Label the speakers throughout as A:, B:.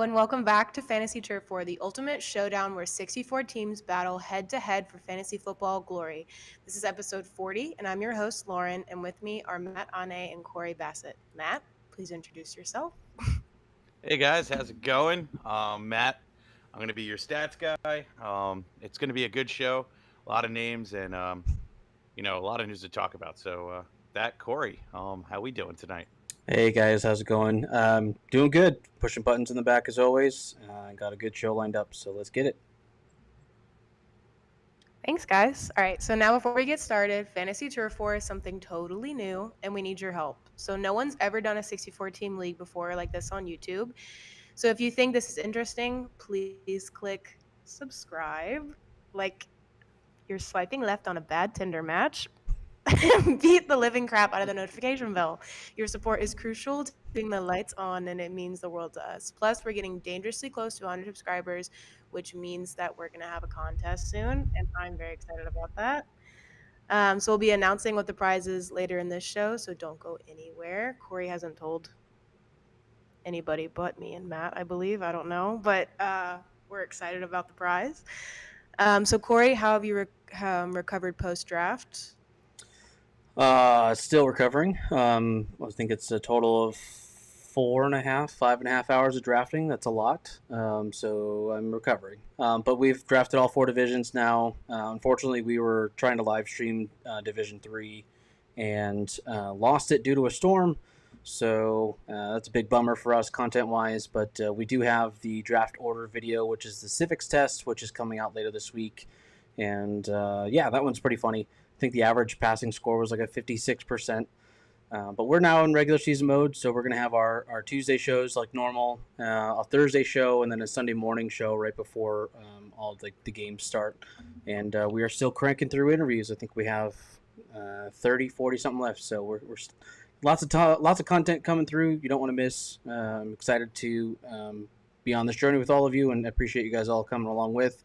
A: and welcome back to Fantasy Turf War, the ultimate showdown where 64 teams battle head-to-head for fantasy football glory. This is episode 40, and I'm your host, Lauren, and with me are Matt Ane and Corey Bassett. Matt, please introduce yourself.
B: Hey guys, how's it going? Matt, I'm going to be your stats guy. It's going to be a good show, a lot of names, and a lot of news to talk about. So that Corey, how we doing tonight?
C: Hey guys, how's it going? Doing good. Pushing buttons in the back as always. Got a good show lined up, so let's get it.
A: Thanks, guys. All right, so now before we get started, Fantasy Turf War is something totally new, and we need your help. So no one's ever done a 64-team league before like this on YouTube. So if you think this is interesting, please click subscribe. Like you're swiping left on a bad Tinder match. Beat the living crap out of the notification bell. Your support is crucial to keeping the lights on, and it means the world to us. Plus, we're getting dangerously close to 100 subscribers, which means that we're going to have a contest soon, and I'm very excited about that. So we'll be announcing what the prize is later in this show, so don't go anywhere. Corey hasn't told anybody but me and Matt, I believe. I don't know, but we're excited about the prize. So Corey, how have you recovered post-draft?
C: Still recovering. I think it's a total of 5.5 hours of drafting. That's a lot. So I'm recovering. But we've drafted all 4 divisions now. Unfortunately, we were trying to live stream Division 3 and lost it due to a storm. So that's a big bummer for us content-wise. But we do have the draft order video, which is the civics test, which is coming out later this week. And that one's pretty funny. I think the average passing score was like a 56%. But we're now in regular season mode, so we're going to have our Tuesday shows like normal, a Thursday show, and then a Sunday morning show right before all of the games start. And we are still cranking through interviews. I think we have 30, 40 something left. So we're lots of content coming through. You don't want to miss. I'm excited to be on this journey with all of you, and appreciate you guys all coming along with.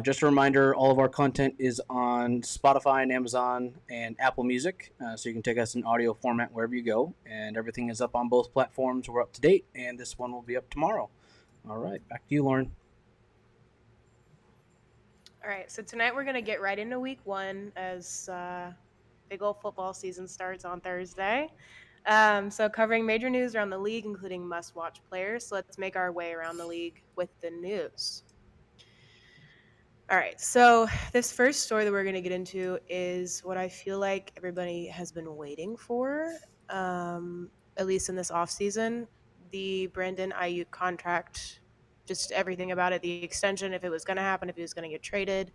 C: Just a reminder, all of our content is on Spotify and Amazon and Apple Music, so you can take us in audio format wherever you go, and everything is up on both platforms. We're up to date, and this one will be up tomorrow. All right, back to you, Lauren.
A: All right, so tonight we're going to get right into week 1 as big old football season starts on Thursday. So covering major news around the league, including must-watch players. So let's make our way around the league with the news. All right, so this first story that we're going to get into is what I feel like everybody has been waiting for, at least in this offseason. The Brandon Ayuk contract, just everything about it, the extension, if it was going to happen, if he was going to get traded.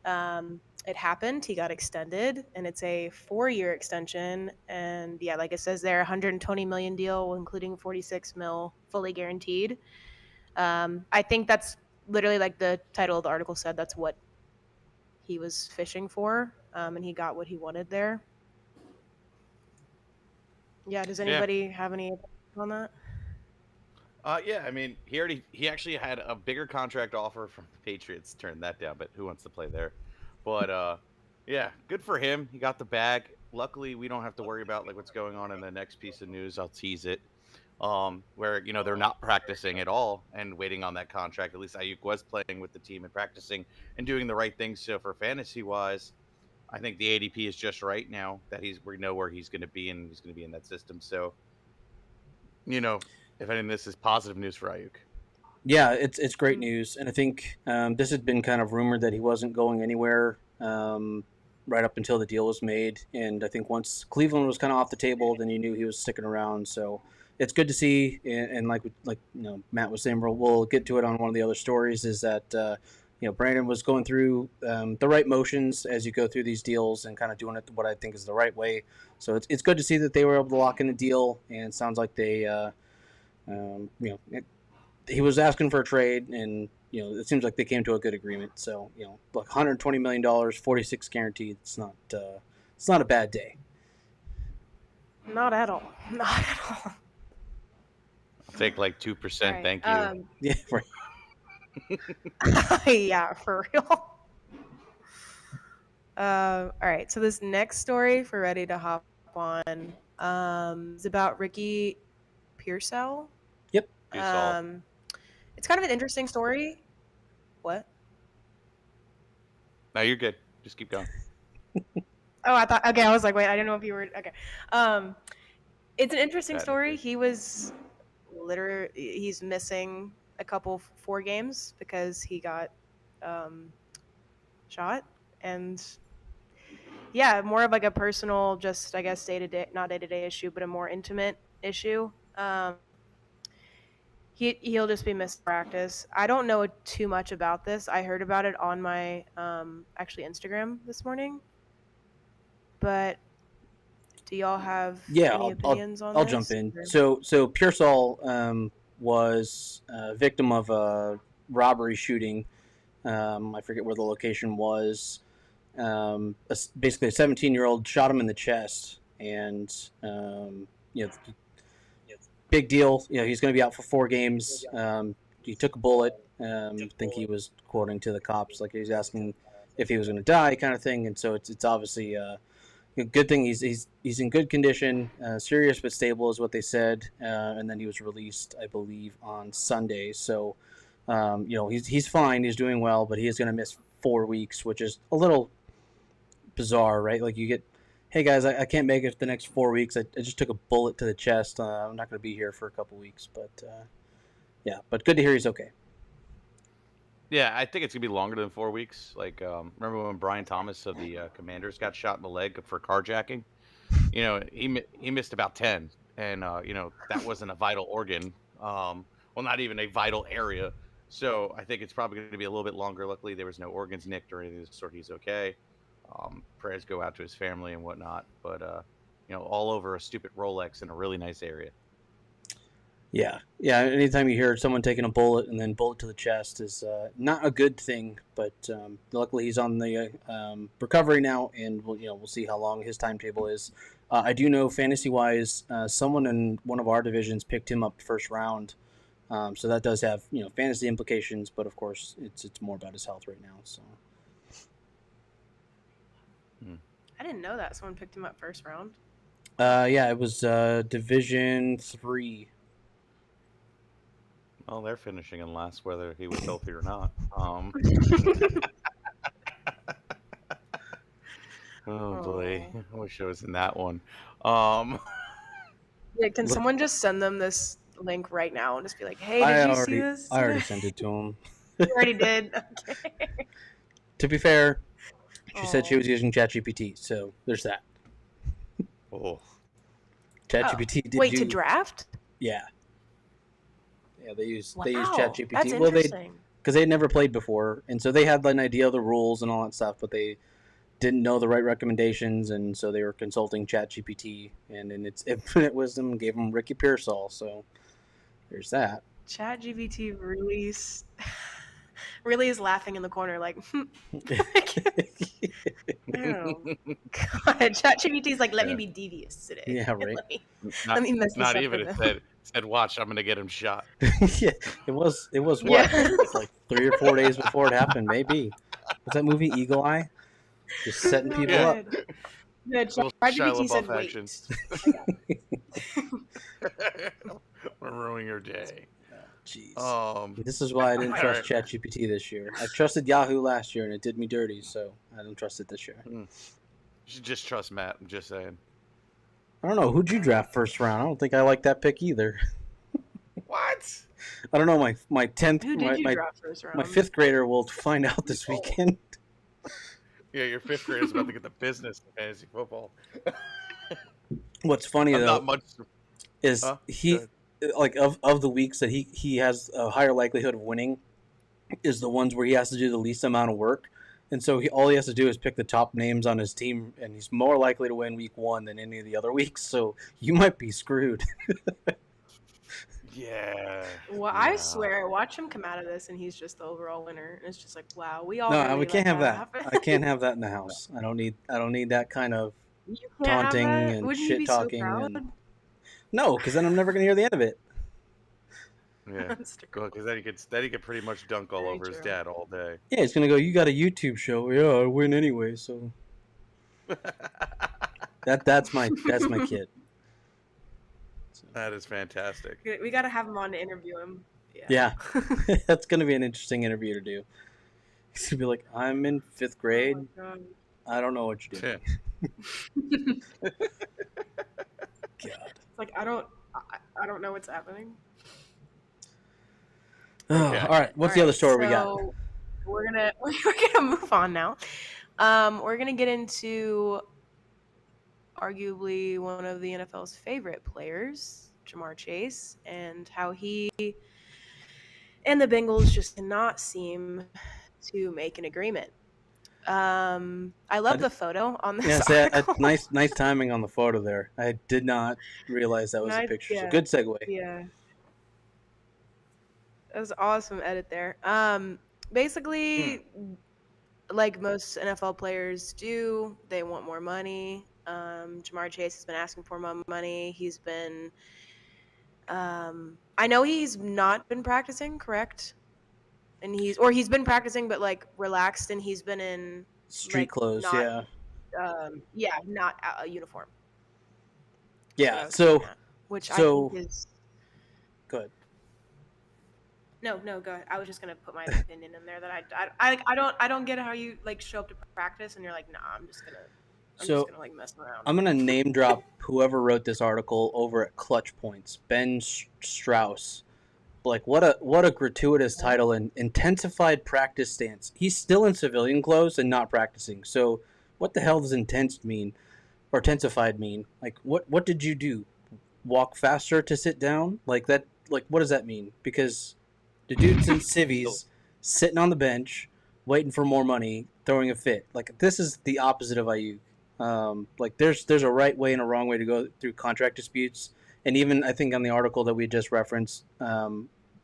A: It happened. He got extended, and it's a 4-year extension. And, yeah, like it says there, $120 million deal, including $46 million fully guaranteed. I think that's literally, like the title of the article said, that's what he was fishing for, and he got what he wanted there. Yeah, does anybody have any opinions on that?
B: I mean, he actually had a bigger contract offer from the Patriots. Turned that down, but who wants to play there? But yeah, good for him. He got the bag. Luckily, we don't have to worry about like what's going on in the next piece of news. I'll tease it. Where they're not practicing at all and waiting on that contract. At least Ayuk was playing with the team and practicing and doing the right things. So for fantasy wise, I think the ADP is just right now that we know where he's going to be, and he's going to be in that system. So if anything, this is positive news for Ayuk.
C: Yeah, it's great news, and I think this had been kind of rumored that he wasn't going anywhere right up until the deal was made. And I think once Cleveland was kind of off the table, then you knew he was sticking around. So it's good to see, and like Matt was saying, we'll get to it on one of the other stories, is that Brandon was going through the right motions as you go through these deals and kind of doing it what I think is the right way. So it's good to see that they were able to lock in a deal, and it sounds like they he was asking for a trade, and it seems like they came to a good agreement. So look, $120 million, 46 guaranteed. It's not a bad day.
A: Not at all. Not at all.
B: I'll take like 2%.
A: Right,
B: Thank you.
C: Yeah, right.
A: Yeah, for real. All right, so this next story, if we're ready to hop on, is about Ricky Pearsall.
C: Yep.
A: It's kind of an interesting story. What?
B: No, you're good. Just keep going.
A: Oh, I thought. Okay, I was like, wait, I didn't know if you were. Okay. It's an interesting
B: That
A: story.
B: is-
A: He was he's missing a couple 4 games because he got shot, and yeah, more of like a personal, just I guess day to day, not day to day issue, but a more intimate issue. He'll just be missed practice. I don't know too much about this. I heard about it on my actually Instagram this morning. But do y'all have
C: Yeah,
A: any opinions on
C: I'll jump
A: this?
C: in.
A: Or-
C: So Pearsall was a victim of a robbery shooting. I forget where the location was. Basically, a 17-year-old shot him in the chest, and you know, big deal. You know, he's going to be out for 4 games. He took a bullet. I think he was quoting to the cops, like he was asking if he was going to die, kind of thing. And so it's obviously a good thing he's in good condition, serious but stable is what they said. And then he was released, I believe, on Sunday. So he's fine. He's doing well, but he is going to miss 4 weeks, which is a little bizarre, right? Like you get, hey guys, I can't make it the next 4 weeks. I just took a bullet to the chest. I'm not going to be here for a couple weeks, but yeah, but good to hear he's okay.
B: Yeah, I think it's gonna be longer than 4 weeks. Like, remember when Brian Thomas of the Commanders got shot in the leg for carjacking? You know, he missed about 10, and that wasn't a vital organ. Well, not even a vital area. So I think it's probably going to be a little bit longer. Luckily, there was no organs nicked or anything of the sort. He's okay. Prayers go out to his family and whatnot. But all over a stupid Rolex in a really nice area.
C: Yeah. Anytime you hear someone taking a bullet and then bullet to the chest is not a good thing. But luckily, he's on the recovery now, and we'll see how long his timetable is. I do know, fantasy wise, someone in one of our divisions picked him up first round, so that does have fantasy implications. But of course, it's more about his health right now. So.
A: I didn't know that someone picked him up first round.
C: Yeah, it was Division 3.
B: Well, they're finishing in last, whether he was healthy or not. Oh boy, I wish I was in that one.
A: Yeah, can someone just send them this link right now and just be like, "Hey, did you see this?"
C: I already sent it to him.
A: You already did. Okay.
C: To be fair, she said she was using ChatGPT, so there's that.
B: Oh,
C: ChatGPT did
A: wait, to draft?
C: Yeah. Yeah, they use
A: Wow,
C: ChatGPT.
A: that's interesting.
C: Because they had never played before, and so they had an idea of the rules and all that stuff, but they didn't know the right recommendations, and so they were consulting ChatGPT, and in its infinite wisdom, gave them Ricky Pearsall. So there's that.
A: ChatGPT really is laughing in the corner, like, oh, God, ChatGPT's like, let me be devious today.
C: Yeah, right.
A: let me mess this
B: not
A: up
B: even. It said, "Watch, I'm gonna get him shot."
C: Yeah, it was what?
A: Yeah.
C: It's like 3 or 4 days before it happened, maybe. Was that movie Eagle Eye? Just setting people up.
A: Yeah, ChatGPT said, wait.
B: We're ruining your day.
C: Jeez. This is why I didn't trust ChatGPT this year. I trusted Yahoo last year, and it did me dirty, so I don't trust it this year.
B: You should just trust Matt. I'm just saying.
C: I don't know. Who'd you draft first round? I don't think I like that pick either.
B: What?
C: I don't know. My 10th,
A: Who did you draft first round?
C: my 5th grader will find out this weekend.
B: Yeah, your 5th grader's about to get the business of fantasy football.
C: What's funny though
B: not much.
C: is he like of the weeks that he has a higher likelihood of winning is the ones where he has to do the least amount of work, and so all he has to do is pick the top names on his team, and he's more likely to win week 1 than any of the other weeks. So you might be screwed.
B: Yeah.
A: Well, yeah. I swear, watch him come out of this, and he's just the overall winner. And it's just like, wow, we all.
C: No,
A: really
C: we can't have that. I can't have that in the
A: No.
C: house. I don't need that kind of taunting and shit talking. And no, because then I'm never gonna hear the end of it.
B: Yeah, because then he could pretty much dunk all over his dad all day.
C: Yeah, he's gonna go. You got a YouTube show? Yeah, I win anyway. So that's my kid.
B: That is fantastic.
A: We got to have him on to interview him.
C: Yeah. That's going to be an interesting interview to do. He's going to be like, I'm in 5th grade.
A: Oh my
C: I don't know what you're doing.
A: God.
C: God.
A: It's like I don't know what's happening.
C: Oh,
B: Okay.
C: all right. What's the other story we got?
A: So we're gonna move on now. We're gonna get into arguably one of the NFL's favorite players, Jamar Chase, and how he and the Bengals just cannot seem to make an agreement. I love the photo on this article.
C: Nice timing on the photo there. I did not realize that was a picture. So good segue.
A: Yeah. That was an awesome edit there. Basically, like most NFL players do, they want more money. Jamar Chase has been asking for more money. He's been, I know he's not been practicing, correct? And he's been practicing, but like relaxed, and he's been in
C: Street clothes,
A: not, not a uniform.
C: Yeah.
A: Which I
C: think
A: is.
C: Go ahead.
A: No, go ahead. I was just gonna put my opinion in there that I don't get how you like show up to practice and you're like, nah, I'm just gonna like mess around.
C: I'm gonna name drop whoever wrote this article over at Clutch Points, Ben Strauss. Like what a gratuitous title and intensified practice stance. He's still in civilian clothes and not practicing. So what the hell does intense mean or intensified mean? Like what did you do? Walk faster to sit down? Like that? Like what does that mean? Because the dude's in civvies, sitting on the bench, waiting for more money, throwing a fit. Like this is the opposite of Ayuk. Like there's a right way and a wrong way to go through contract disputes. And even I think on the article that we just referenced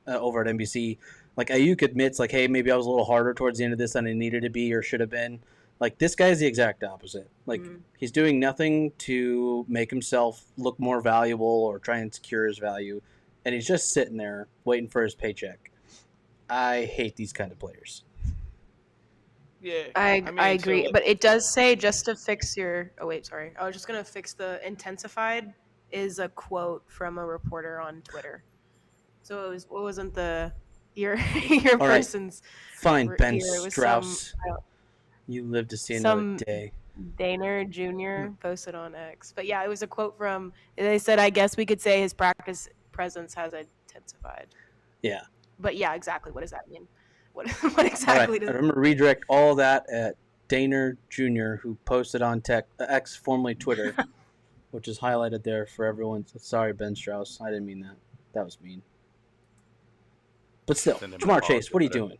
C: over at NBC, like Ayuk admits, like, hey, maybe I was a little harder towards the end of this than I needed to be or should have been. Like this guy's the exact opposite. Like he's doing nothing to make himself look more valuable or try and secure his value, and he's just sitting there waiting for his paycheck. I hate these kind of players.
B: Yeah,
A: I agree,
B: so, like,
A: but it does say just to fix your. Oh wait, sorry. I was just gonna fix the intensified is a quote from a reporter on Twitter. So it wasn't your
C: All
A: person's.
C: Fine, Ben
A: here. It was
C: Strauss. You live to see another day.
A: Daner Jr. posted on X, but yeah, it was a quote from. They said, "I guess we could say his practice presence has intensified."
C: Yeah.
A: But yeah, exactly. What does that mean? What exactly does?
C: I'm going to redirect all that at Daner Jr., who posted on X, formerly Twitter, which is highlighted there for everyone. Sorry, Ben Strauss. I didn't mean that. That was mean. But still, Jamar Chase, what are you doing?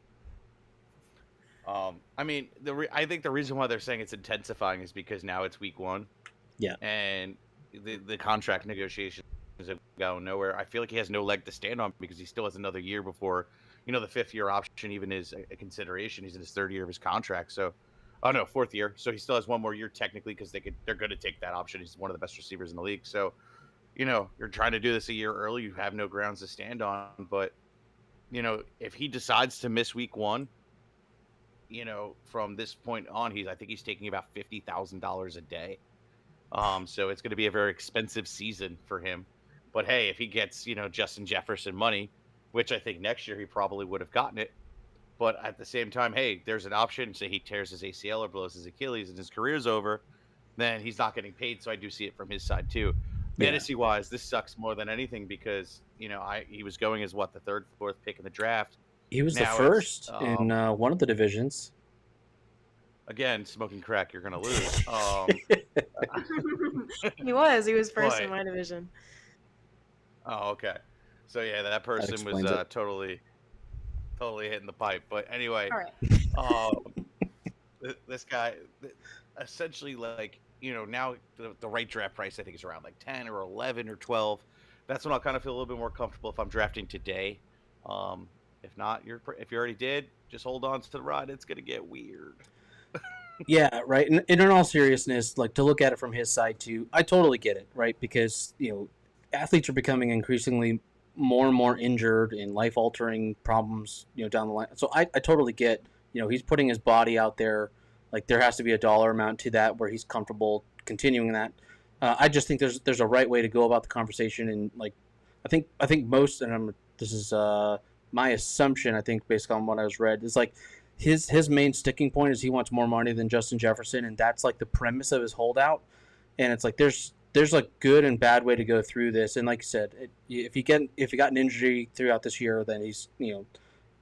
B: I mean, I think the reason why they're saying it's intensifying is because now it's week 1.
C: Yeah.
B: And the contract negotiations have gone nowhere. I feel like he has no leg to stand on because he still has another year before, the 5th year option even is a consideration. He's in his 3rd year of his contract. So, 4th year. So he still has one more year technically because they're going to take that option. He's one of the best receivers in the league. So, you're trying to do this a year early. You have no grounds to stand on. But, if he decides to miss week 1, from this point on, I think he's taking about $50,000 a day. So it's going to be a very expensive season for him. But hey, if he gets, Justin Jefferson money, which I think next year he probably would have gotten it. But at the same time, hey, there's an option. Say he tears his ACL or blows his Achilles and his career's over, then he's not getting paid. So I do see it from his side too. Fantasy wise, this sucks more than anything because, he was going as the 3rd, 4th pick in the draft.
C: He was the first in one of the divisions.
B: Again, smoking crack, you're going to lose.
A: He was first in my division.
B: Oh, okay. So yeah, that person was totally hitting the pipe. But anyway, this guy essentially, like, now the right draft price I think is around like 10 or 11 or 12. That's when I'll kind of feel a little bit more comfortable if I'm drafting today. If not, if you already did, just hold on to the ride. It's gonna get weird.
C: Yeah, right. And in all seriousness, like to look at it from his side too, I totally get it, right? Because athletes are becoming increasingly more and more injured and life-altering problems, down the line. So I totally get, he's putting his body out there. Like there has to be a dollar amount to that where he's comfortable continuing that. I just think there's a right way to go about the conversation, and like I think most, and this is my assumption, I think, based on what I was read, is like his main sticking point is he wants more money than Justin Jefferson, and that's like the premise of his holdout. And it's like there's like good and bad way to go through this. And like you said, if you got an injury throughout this year, then he's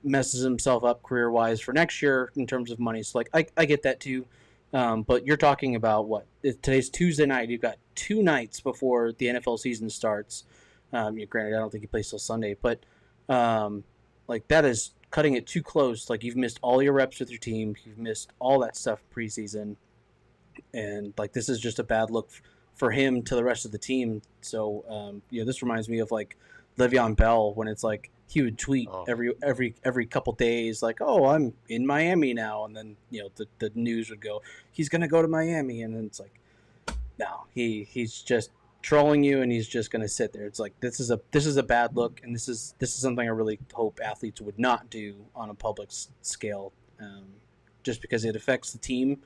C: messes himself up career wise for next year in terms of money. So like I get that too. But you're talking about what? Today's Tuesday night. You've got 2 nights before the NFL season starts. Granted, I don't think he plays till Sunday, but like that is cutting it too close. Like you've missed all your reps with your team. You've missed all that stuff preseason, and like this is just a bad look for him to the rest of the team. So this reminds me of like Le'Veon Bell when it's like he would tweet every couple days like, "Oh, I'm in Miami now," and then the news would go, "He's gonna go to Miami," and then it's like, no, he's just trolling you, and he's just gonna sit there. It's like this is a bad look, and this is something I really hope athletes would not do on a public scale, just because it affects the team.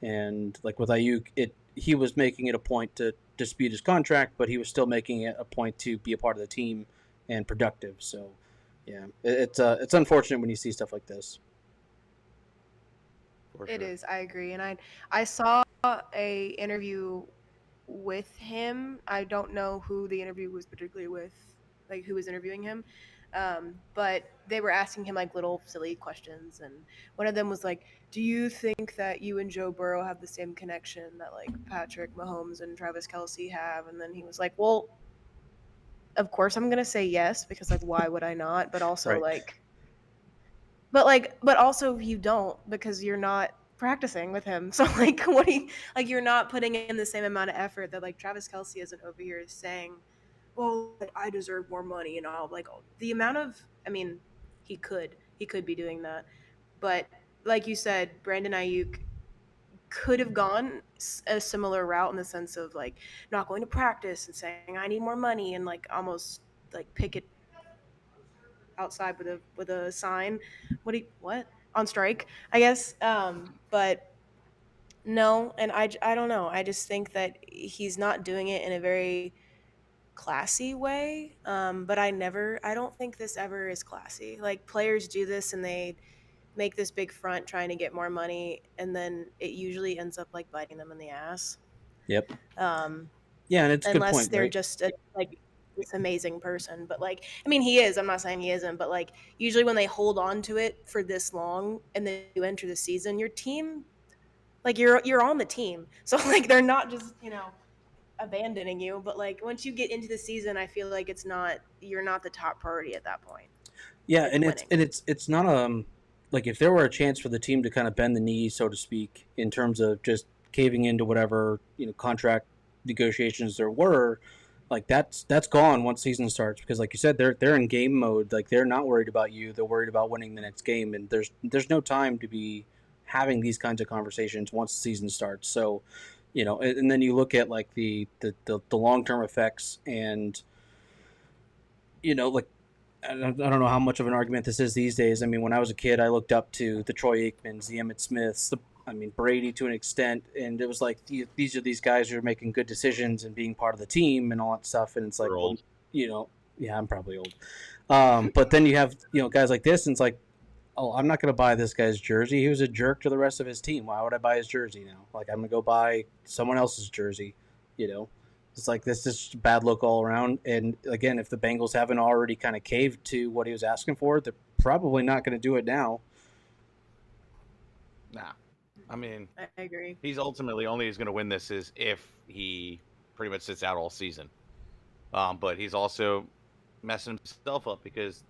C: And like with Ayuk, he was making it a point to dispute his contract, but he was still making it a point to be a part of the team and productive. So, yeah, it's unfortunate when you see stuff like this.
A: It is. I agree, and I saw a interview with him. I don't know who the interview was particularly with, like who was interviewing him. But they were asking him like little silly questions, and one of them was like, "Do you think that you and Joe Burrow have the same connection that like Patrick Mahomes and Travis Kelce have?" And then he was like, "Well, of course I'm gonna say yes, because like why would I not? But also
C: Right.
A: but also you don't, because you're not practicing with him. So like what do you, like you're not putting in the same amount of effort that like Travis Kelce isn't over here saying, well, like, I deserve more money and all, like the amount of, I mean, he could be doing that, but like you said, Brandon Ayuk could have gone a similar route in the sense of like not going to practice and saying I need more money and like almost like picket outside with a sign. What on strike? I guess. But no, and I don't know. I just think that he's not doing it in a very classy way. But I don't think this ever is classy. Like players do this and they make this big front trying to get more money, and then it usually ends up like biting them in the ass.
C: Yep.
A: Um,
C: Yeah, and it's a good
A: unless
C: point,
A: they're
C: right?
A: just like this amazing person. But like, I mean, he is. I'm not saying he isn't, but like, usually when they hold on to it for this long and then you enter the season, your team, like you're on the team, so like they're not just abandoning you. But like once you get into the season, I feel like you're not the top priority at that point.
C: Yeah,
A: It's
C: and
A: winning.
C: it's not like if there were a chance for the team to kind of bend the knee, so to speak, in terms of just caving into whatever contract negotiations there were, like that's gone once season starts, because like you said, they're in game mode. Like they're not worried about you; they're worried about winning the next game, and there's no time to be having these kinds of conversations once the season starts. So, and then you look at like the long term effects, and like I don't know how much of an argument this is these days. I mean, when I was a kid, I looked up to the Troy Aikmans, the Emmett Smiths, Brady to an extent, and it was like these are these guys who are making good decisions and being part of the team and all that stuff. And it's like,
B: We're
C: well,
B: old.
C: yeah, I'm probably old. But then you have guys like this, and it's like, oh, I'm not going to buy this guy's jersey. He was a jerk to the rest of his team. Why would I buy his jersey now? Like I'm going to go buy someone else's jersey, you know. It's like this is just a bad look all around. And again, if the Bengals haven't already kind of caved to what he was asking for, they're probably not going to do it now.
B: Nah, I mean,
A: I agree.
B: he's ultimately only is going to win this is if he pretty much sits out all season. But he's also messing himself up because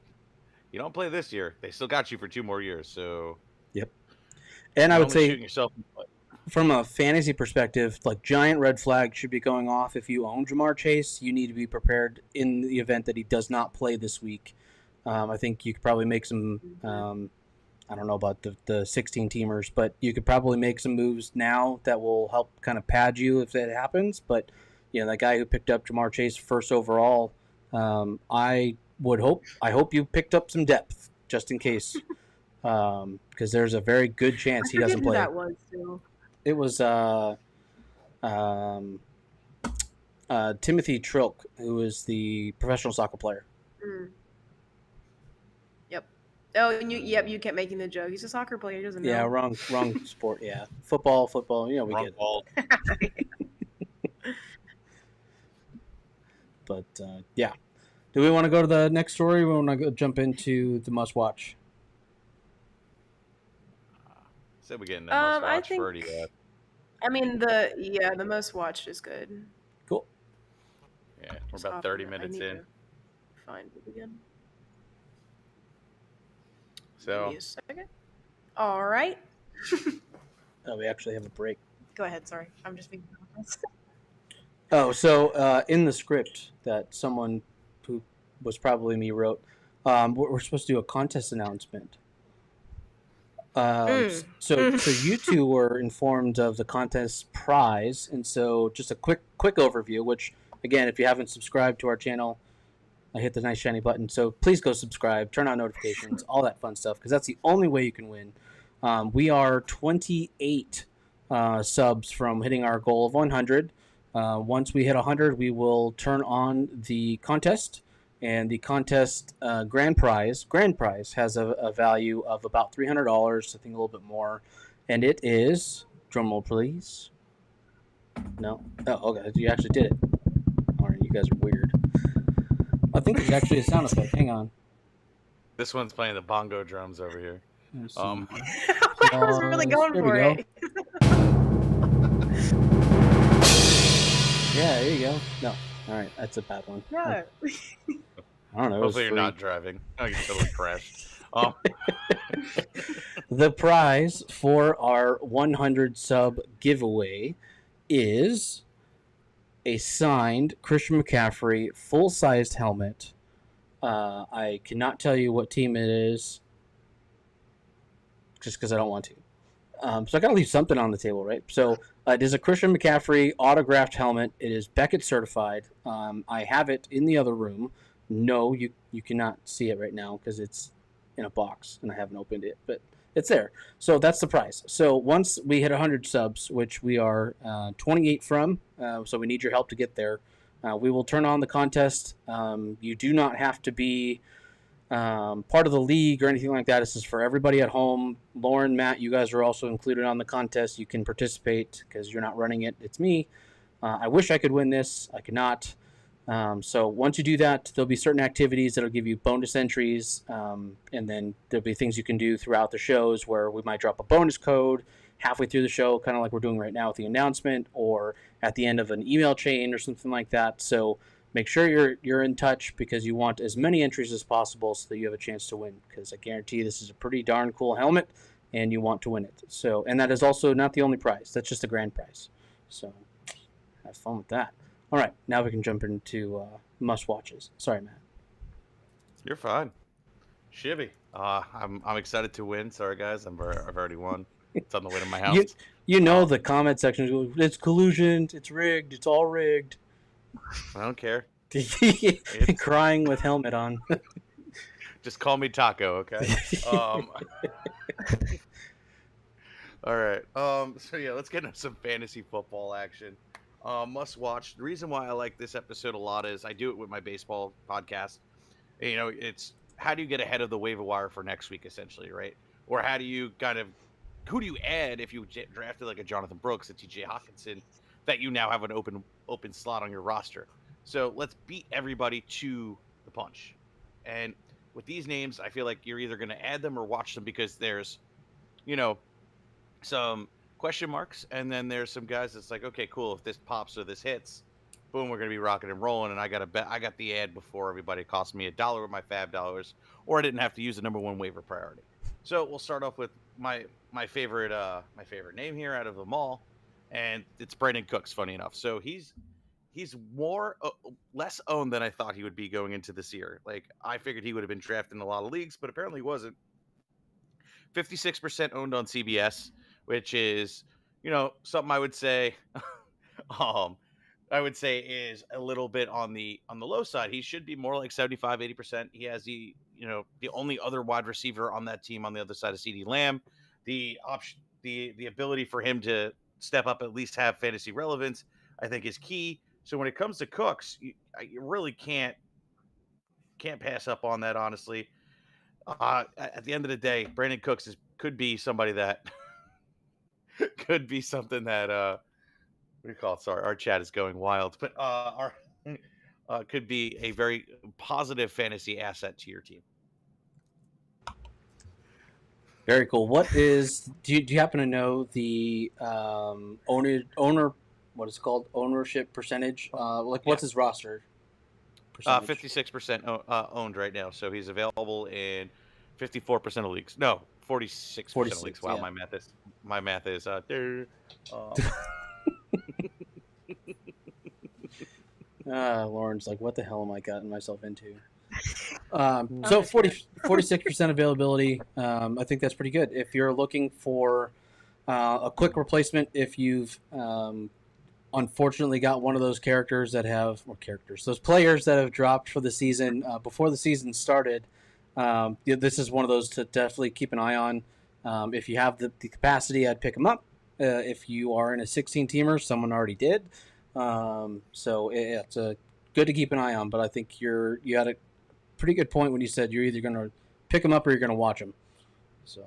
B: you don't play this year, they still got you for 2 more years. So
C: Yep. And I
B: you're
C: would
B: only
C: say
B: shooting yourself in the foot.
C: from a fantasy perspective, like giant red flag should be going off. If you own Jamar Chase, you need to be prepared in the event that he does not play this week. I think you could probably make some. I don't know about the 16 teamers, but you could probably make some moves now that will help kind of pad you if that happens. But that guy who picked up Jamar Chase first overall, I hope you picked up some depth just in case, because there's a very good chance he doesn't
A: Who
C: play.
A: that was too.
C: It was um, Timothy Trilk, who is the professional soccer player.
A: Mm. Yep. Oh, and you kept making the joke. He's a soccer player. He doesn't
C: Yeah,
A: know.
C: wrong sport. Yeah, football. We
B: Wrong
C: get it.
B: ball.
C: But yeah, do we want to go to the next story? Or we want to jump into the must watch.
B: Said we getting a must
A: I
B: watch
A: think.
B: for already.
A: I mean the most watched is good.
C: Cool.
B: Yeah, we're
A: Just
B: about
A: off of
B: 30
A: it. I
B: minutes
A: need
B: in.
A: to find it again.
B: So
A: Give me a second. All right.
C: Oh, we actually have a break.
A: Go ahead. Sorry, I'm just being honest.
C: Oh, so in the script that someone who was probably me wrote, we're supposed to do a contest announcement. So you two were informed of the contest prize, and so just a quick overview. Which again, if you haven't subscribed to our channel, I hit the nice shiny button. So please go subscribe, turn on notifications, all that fun stuff, because that's the only way you can win. We are 28 subs from hitting our goal of 100. Once we hit 100, we will turn on the contest, and the contest grand prize has a value of about $300, I think a little bit more, and it is, drumroll please. No, oh okay, you actually did it. All right, you guys are weird. I think there's actually a sound effect. Hang on.
B: this one's playing the bongo drums over here.
A: I was really going
C: there
A: for
C: we go.
A: it.
C: Yeah, there you go. No, all right, that's a bad one.
A: Yeah.
C: I don't know.
B: Hopefully you're not driving. I can totally crash.
C: The prize for our 100 sub giveaway is a signed Christian McCaffrey full-sized helmet. I cannot tell you what team it is, just because I don't want to. So I got to leave something on the table, right? So it is a Christian McCaffrey autographed helmet. It is Beckett certified. I have it in the other room. No, you cannot see it right now because it's in a box and I haven't opened it, but it's there. So that's the prize. So once we hit 100 subs, which we are 28 from, so we need your help to get there, we will turn on the contest. You do not have to be part of the league or anything like that. This is for everybody at home. Lauren, Matt, you guys are also included on the contest. You can participate because you're not running it. It's me. I wish I could win this. I could not. So once you do that, there'll be certain activities that'll give you bonus entries, and then there'll be things you can do throughout the shows where we might drop a bonus code halfway through the show, kind of like we're doing right now with the announcement, or at the end of an email chain or something like that. So make sure you're in touch because you want as many entries as possible so that you have a chance to win, because I guarantee this is a pretty darn cool helmet and you want to win it. So, and that is also not the only prize. That's just the grand prize. So have fun with that. All right, now we can jump into must watches. Sorry, Matt.
B: You're fine. Shibby. I'm excited to win. Sorry, guys. I've already won. It's on the way to my house.
C: You know the comment section. It's collusion. It's rigged. It's all rigged.
B: I don't care.
C: Crying with helmet on.
B: Just call me Taco, okay? All right. So yeah, let's get into some fantasy football action. Must watch. The reason why I like this episode a lot is I do it with my baseball podcast. You know, it's how do you get ahead of the waiver wire for next week, essentially, right? Or how do you who do you add if you drafted like a Jonathan Brooks, a T.J. Hawkinson, that you now have an open slot on your roster? So let's beat everybody to the punch. And with these names, I feel like you're either going to add them or watch them because there's, you know, some question marks, and then there's some guys that's like, okay, cool, if this pops or this hits, boom, we're gonna be rocking and rolling. And I got the ad before everybody. It cost me $1 with my fab dollars, or I didn't have to use the number one waiver priority. So we'll start off with my favorite name here out of them all, and it's Brandon Cooks. Funny enough, so he's more less owned than I thought he would be going into this year. Like I figured he would have been drafted in a lot of leagues, but apparently he wasn't. 56% owned on CBS, which is, you know, something I would say is a little bit on the low side. He should be more like 75-80%. He has the only other wide receiver on that team on the other side of CeeDee Lamb. The option, the ability for him to step up, at least have fantasy relevance, I think is key. So when it comes to Cooks, you really can't pass up on that, honestly. At the end of the day, Brandon Cooks could be somebody that could be something that what do you call it? Sorry, our chat is going wild, but our could be a very positive fantasy asset to your team.
C: Very cool. Do you happen to know the owner what is it called, ownership percentage? What's
B: Yeah,
C: his roster percentage?
B: 56% owned right now, so he's available in 54% of leagues. No, 46% of leagues.
C: 46.
B: Wow,
C: Yeah.
B: my math is there. Um,
C: Lauren's like, what the hell am I gotten myself into?
A: I'm
C: So
A: just here.
C: 46% availability. I think that's pretty good. If you're looking for a quick replacement, if you've unfortunately got one of those those players that have dropped for the season before the season started, this is one of those to definitely keep an eye on. If you have the capacity, I'd pick them up. If you are in a 16-teamer, someone already did. So it's good to keep an eye on. But I think you had a pretty good point when you said you're either going to pick them up or you're going to watch them. So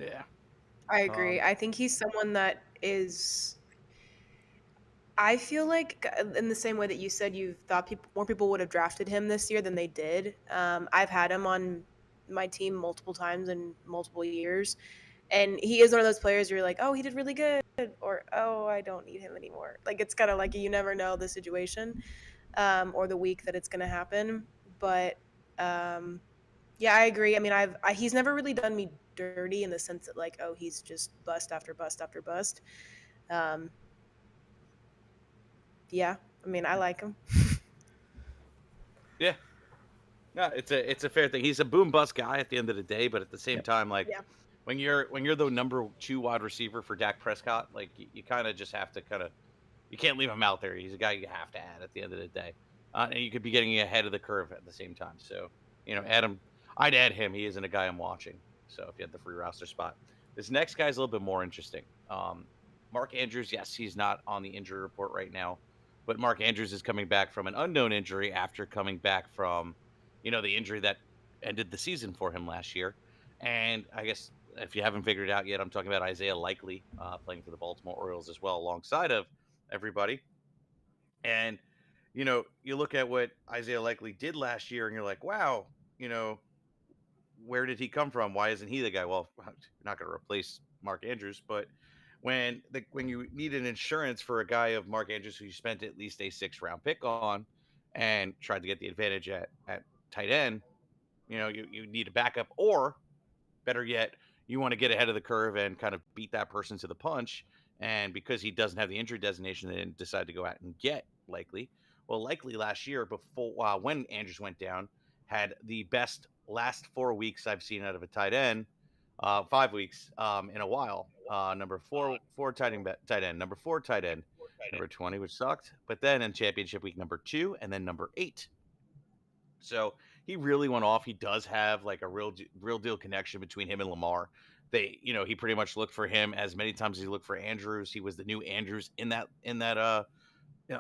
B: yeah.
A: I agree. I think he's someone that is. I feel like in the same way that you said you thought more people would have drafted him this year than they did. I've had him on my team multiple times in multiple years, and he is one of those players where you're like, oh, he did really good, or oh, I don't need him anymore. Like it's kind of like you never know the situation or the week that it's going to happen. But yeah, I agree. I mean, he's never really done me dirty in the sense that like, oh, he's just bust after bust after bust. Um, yeah, I mean, I like him.
B: Yeah. No, it's a fair thing. He's a boom bust guy at the end of the day, but at the same
C: yep.
B: time, like
A: Yeah.
B: when you're the number 2 wide receiver for Dak Prescott, like you kind of just have to you can't leave him out there. He's a guy you have to add at the end of the day, and you could be getting ahead of the curve at the same time. So add him. I'd add him. He isn't a guy I'm watching. So if you had the free roster spot, this next guy's a little bit more interesting. Mark Andrews, yes, he's not on the injury report right now, but Mark Andrews is coming back from an unknown injury after coming back from the injury that ended the season for him last year. And I guess if you haven't figured it out yet, I'm talking about Isaiah Likely playing for the Baltimore Orioles as well, alongside of everybody. And, you look at what Isaiah Likely did last year and you're like, wow, where did he come from? Why isn't he the guy? Well, you're not going to replace Mark Andrews, but when you need an insurance for a guy of Mark Andrews who you spent at least a 6th-round pick on and tried to get the advantage at tight end, you need a backup, or better yet, you want to get ahead of the curve and kind of beat that person to the punch. And because he doesn't have the injury designation, they didn't decide to go out and get Likely. Well, Likely last year, before when Andrews went down, had the best last 4 weeks I've seen out of a tight end, 5 weeks in a while. Number four tight end, number 4 tight end, number 20, which sucked. But then in championship week, number 2, and then number 8. So he really went off. He does have like a real deal connection between him and Lamar. He pretty much looked for him as many times as he looked for Andrews. He was the new Andrews in that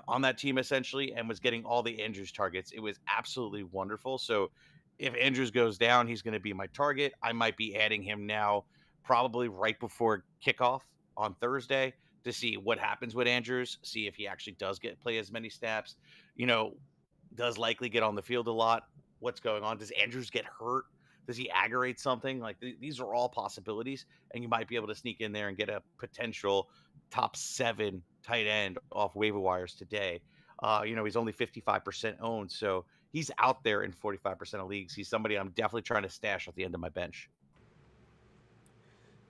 B: on that team essentially, and was getting all the Andrews targets. It was absolutely wonderful. So if Andrews goes down, he's going to be my target. I might be adding him now, probably right before kickoff on Thursday, to see what happens with Andrews, see if he actually does play as many snaps. Does Likely get on the field a lot? What's going on? Does Andrews get hurt? Does he aggravate something? Like these are all possibilities, and you might be able to sneak in there and get a potential top 7 tight end off waiver wires today. He's only 55% owned, so he's out there in 45% of leagues. He's somebody I'm definitely trying to stash at the end of my bench.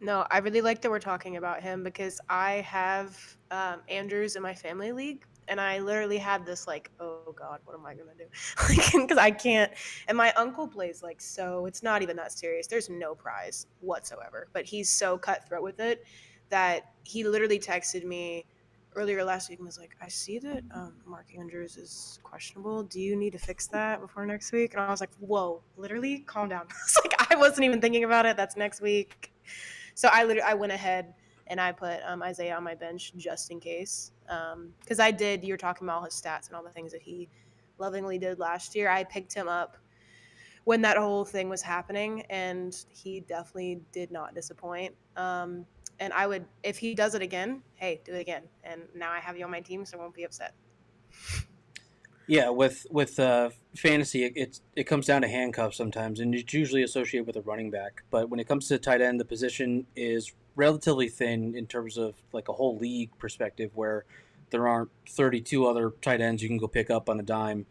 A: No, I really like that we're talking about him because I have Andrews in my family league, and I literally had this like, oh God, what am I gonna do? Because I can't. And my uncle plays like so. It's not even that serious. There's no prize whatsoever, but he's so cutthroat with it that he literally texted me earlier last week and was like, I see that Mark Andrews is questionable. Do you need to fix that before next week? And I was like, whoa, literally, calm down. It's like I wasn't even thinking about it. That's next week. So I went ahead and I put Isaiah on my bench just in case. Because you're talking about all his stats and all the things that he lovingly did last year. I picked him up when that whole thing was happening, and he definitely did not disappoint. And I would, if he does it again, hey, do it again. And now I have you on my team, so I won't be upset.
C: Yeah, with fantasy, it comes down to handcuffs sometimes, and it's usually associated with a running back. But when it comes to tight end, the position is relatively thin in terms of like a whole league perspective, where there aren't 32 other tight ends you can go pick up on a dime.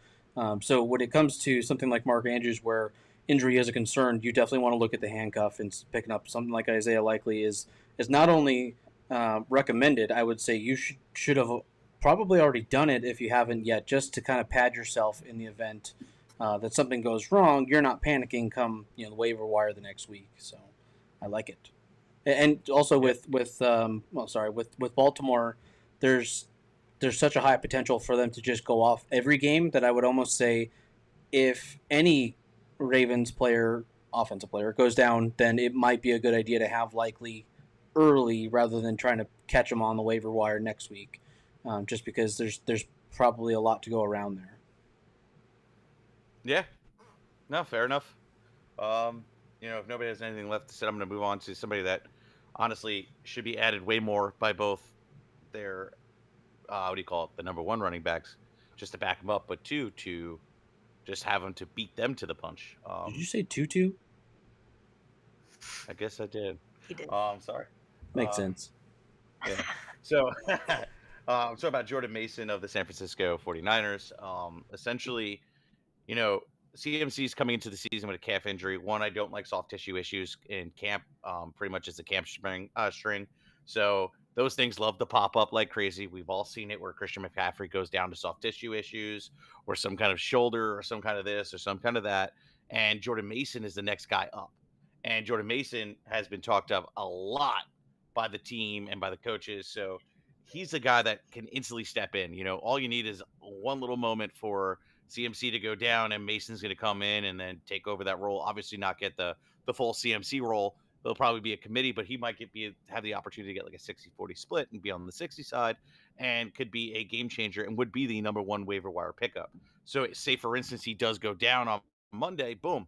C: So when it comes to something like Mark Andrews, where injury is a concern, you definitely want to look at the handcuff, and picking up something like Isaiah Likely is not only recommended. I would say you should have probably already done it if you haven't yet, just to kind of pad yourself in the event that something goes wrong. You're not panicking come the waiver wire the next week. So I like it. And also with Baltimore, there's such a high potential for them to just go off every game that I would almost say if any Ravens player, offensive player, goes down, then it might be a good idea to have Likely early rather than trying to catch him on the waiver wire next week. Just because there's probably a lot to go around there.
B: Yeah, no, fair enough. If nobody has anything left to say, I'm going to move on to somebody that honestly should be added way more by both their what do you call it, the number one running backs, just to back them up, but two, to just have them to beat them to the punch.
C: Did you say Tutu?
B: I guess I did.
A: He did.
B: Sorry.
C: Makes sense.
B: Yeah. So, so about Jordan Mason of the San Francisco 49ers. Essentially, CMC's coming into the season with a calf injury. One, I don't like soft tissue issues in camp. Pretty much it's a camp string. So those things love to pop up like crazy. We've all seen it where Christian McCaffrey goes down to soft tissue issues or some kind of shoulder or some kind of this or some kind of that. And Jordan Mason is the next guy up. And Jordan Mason has been talked up a lot by the team and by the coaches. So he's the guy that can instantly step in. All you need is one little moment for CMC to go down, and Mason's going to come in and then take over that role. Obviously, not get the full CMC role. There'll probably be a committee, but he might have the opportunity to get like a 60-40 split and be on the 60 side, and could be a game changer and would be the number one waiver wire pickup. So, say for instance he does go down on Monday, boom,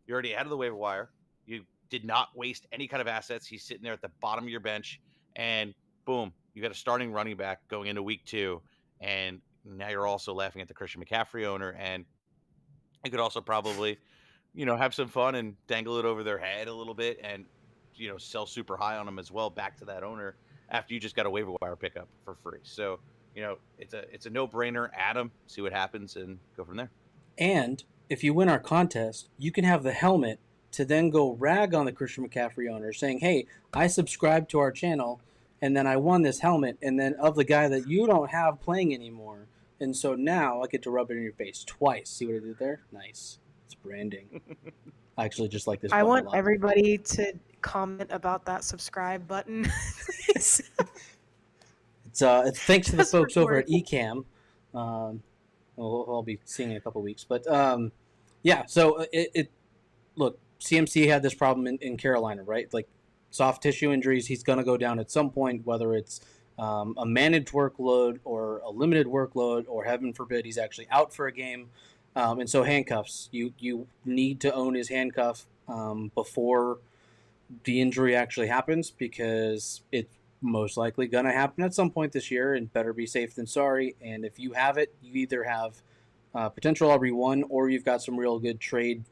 B: you're already out of the waiver wire. You did not waste any kind of assets. He's sitting there at the bottom of your bench, and boom, you got a starting running back going into week 2, and now you're also laughing at the Christian McCaffrey owner, and you could also probably, have some fun and dangle it over their head a little bit, and sell super high on them as well back to that owner after you just got a waiver wire pickup for free. So it's a no brainer. Add them, see what happens, and go from there.
C: And if you win our contest, you can have the helmet to then go rag on the Christian McCaffrey owner, saying, "Hey, I subscribed to our channel, and then I won this helmet, and then of the guy that you don't have playing anymore, and so now I get to rub it in your face twice." See what I did there? Nice. It's branding. I actually just like this.
A: I want everybody to comment about that subscribe button.
C: It's thanks to the folks over at Ecamm. I'll be seeing in a couple weeks, but yeah. So look, CMC had this problem in Carolina, right? Like soft tissue injuries, he's going to go down at some point, whether it's a managed workload or a limited workload, or heaven forbid he's actually out for a game. And so handcuffs, you need to own his handcuff before the injury actually happens, because it's most likely going to happen at some point this year, and better be safe than sorry. And if you have it, you either have potential RB1, or you've got some real good trade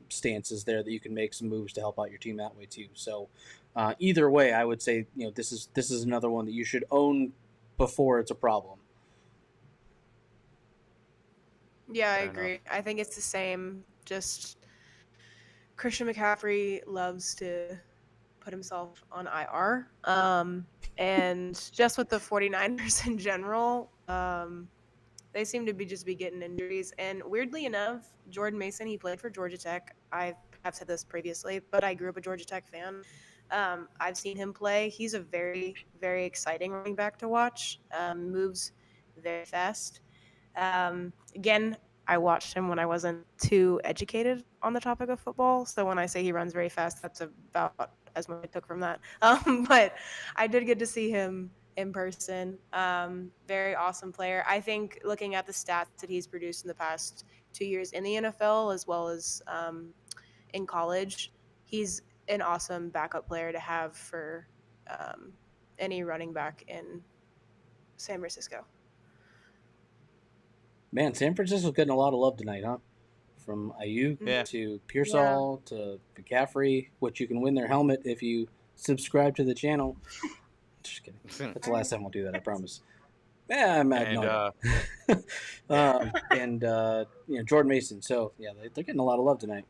C: stances there that you can make some moves to help out your team that way too. So either way, I would say this is another one that you should own before it's a problem.
A: Yeah, I agree. I think it's the same. Just Christian McCaffrey loves to put himself on IR. And just with the 49ers in general, they seem to be getting injuries. And weirdly enough, Jordan Mason, he played for Georgia Tech. I've said this previously, but I grew up a Georgia Tech fan. I've seen him play. He's a very, very exciting running back to watch. Moves very fast. Again, I watched him when I wasn't too educated on the topic of football. So when I say he runs very fast, that's about as much I took from that. But I did get to see him in person. Very awesome player. I think looking at the stats that he's produced in the past 2 years in the NFL as well as in college. He's an awesome backup player to have for any running back in San Francisco.
C: Man, San Francisco's getting a lot of love tonight, huh? From Ayuk
B: Yeah.
C: to Pearsall to McCaffrey, which you can win their helmet if you subscribe to the channel. Just kidding. That's the last time I'll do that, I promise. Yeah, I'm mad.
B: And
C: Jordan Mason. So, yeah, they're getting a lot of love tonight,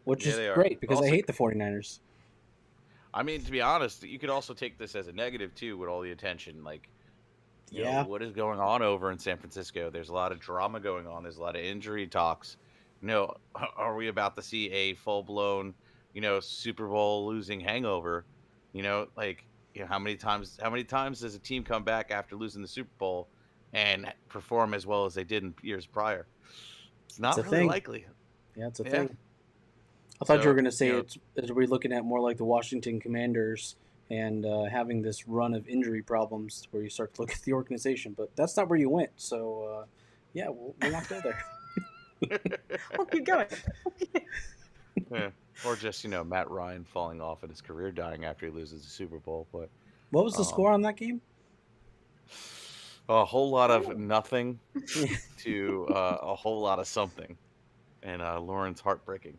C: which
B: Yeah,
C: is
B: they are.
C: great because I
B: Also-
C: hate the 49ers.
B: I mean, to be honest, you could also take this as a negative too, with all the attention. Like, you
C: Yeah.
B: know, what is going on over in San Francisco? There's a lot of drama going on. There's a lot of injury talks. You know, are we about to see a full blown, Super Bowl losing hangover? Like, how many times does a team come back after losing the Super Bowl and perform as well as they did in years prior? It's not
C: a
B: really
C: thing.
B: likely.
C: Yeah, it's a
B: Yeah.
C: thing. I thought you were
B: So,
C: going to say
B: you know-
C: are we looking at more like the Washington Commanders and having this run of injury problems where you start to look at the organization, but that's not where you went. So, yeah, we'll not go there.
A: We'll keep going.
B: Yeah. Or just, Matt Ryan falling off and his career dying after he loses the Super Bowl. But
C: What was the score on that game?
B: a whole lot of nothing to a whole lot of something. And Lauren's heartbreaking.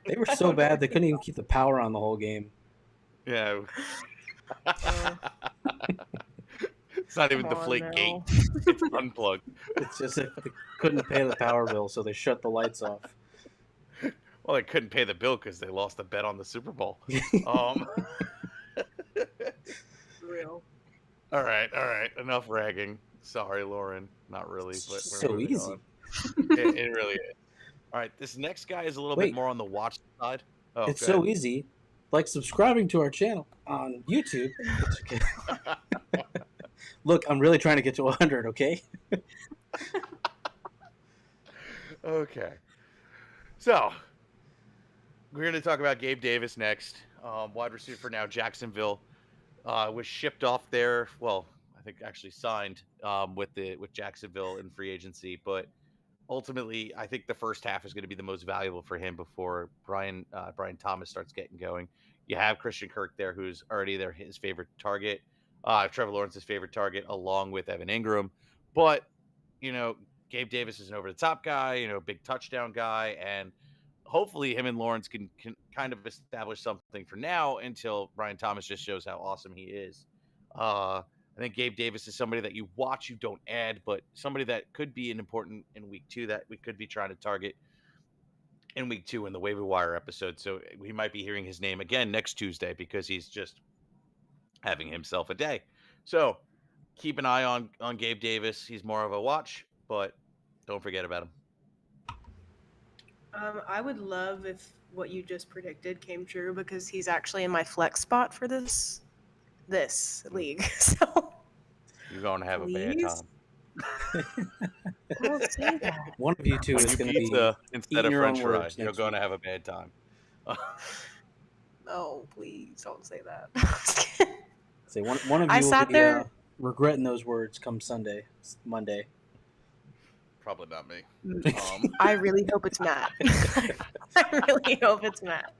C: They were so bad they couldn't even keep the power on the whole game.
B: Yeah. It's not even
A: Come on
B: deflate
A: now.
B: gate. It's unplugged.
C: It's just they couldn't pay the power bill, so they shut the lights off.
B: Well, they couldn't pay the bill because they lost a bet on the Super Bowl.
A: Real.
B: All right. Enough ragging. Sorry, Lauren. Not really, but we're
C: So
B: moving
C: easy.
B: on. It really is. All right, this next guy is a little
C: Wait.
B: bit more on the watch side. Oh,
C: It's
B: go
C: so
B: ahead.
C: easy, like subscribing to our channel on YouTube. Look, I'm really trying to get to 100, okay?
B: Okay. So, we're going to talk about Gabe Davis next. Wide receiver for now, Jacksonville. Was shipped off there. Well, I think actually signed with Jacksonville in free agency. But ultimately, I think the first half is going to be the most valuable for him before Brian Thomas starts getting going. You have Christian Kirk there, who's already his favorite target. Trevor Lawrence's favorite target, along with Evan Ingram. But, Gabe Davis is an over-the-top guy, big touchdown guy, and hopefully him and Lawrence can kind of establish something for now until Brian Thomas just shows how awesome he is. I think Gabe Davis is somebody that you watch, you don't add, but somebody that could be an important in week 2 that we could be trying to target in week 2 in the waiver wire episode. So we might be hearing his name again next Tuesday because he's just having himself a day. So keep an eye on Gabe Davis. He's more of a watch, but don't forget about him.
A: I would love if what you just predicted came true because he's actually in my flex spot for this league. So
B: You're going to have a bad
A: Please?
B: time.
A: don't say that.
C: One of you two
B: When
C: is
B: you
C: going to be
B: pizza instead
C: eating
B: of
C: your own
B: French fries,
C: words
B: you're
C: next
B: going to
C: week.
B: have a bad time.
A: No, please don't say that.
C: Say one of
A: I
C: you will
A: sat
C: be
A: there-
C: regretting those words come Monday.
B: Probably not me.
A: I really hope it's Matt. I really hope it's Matt,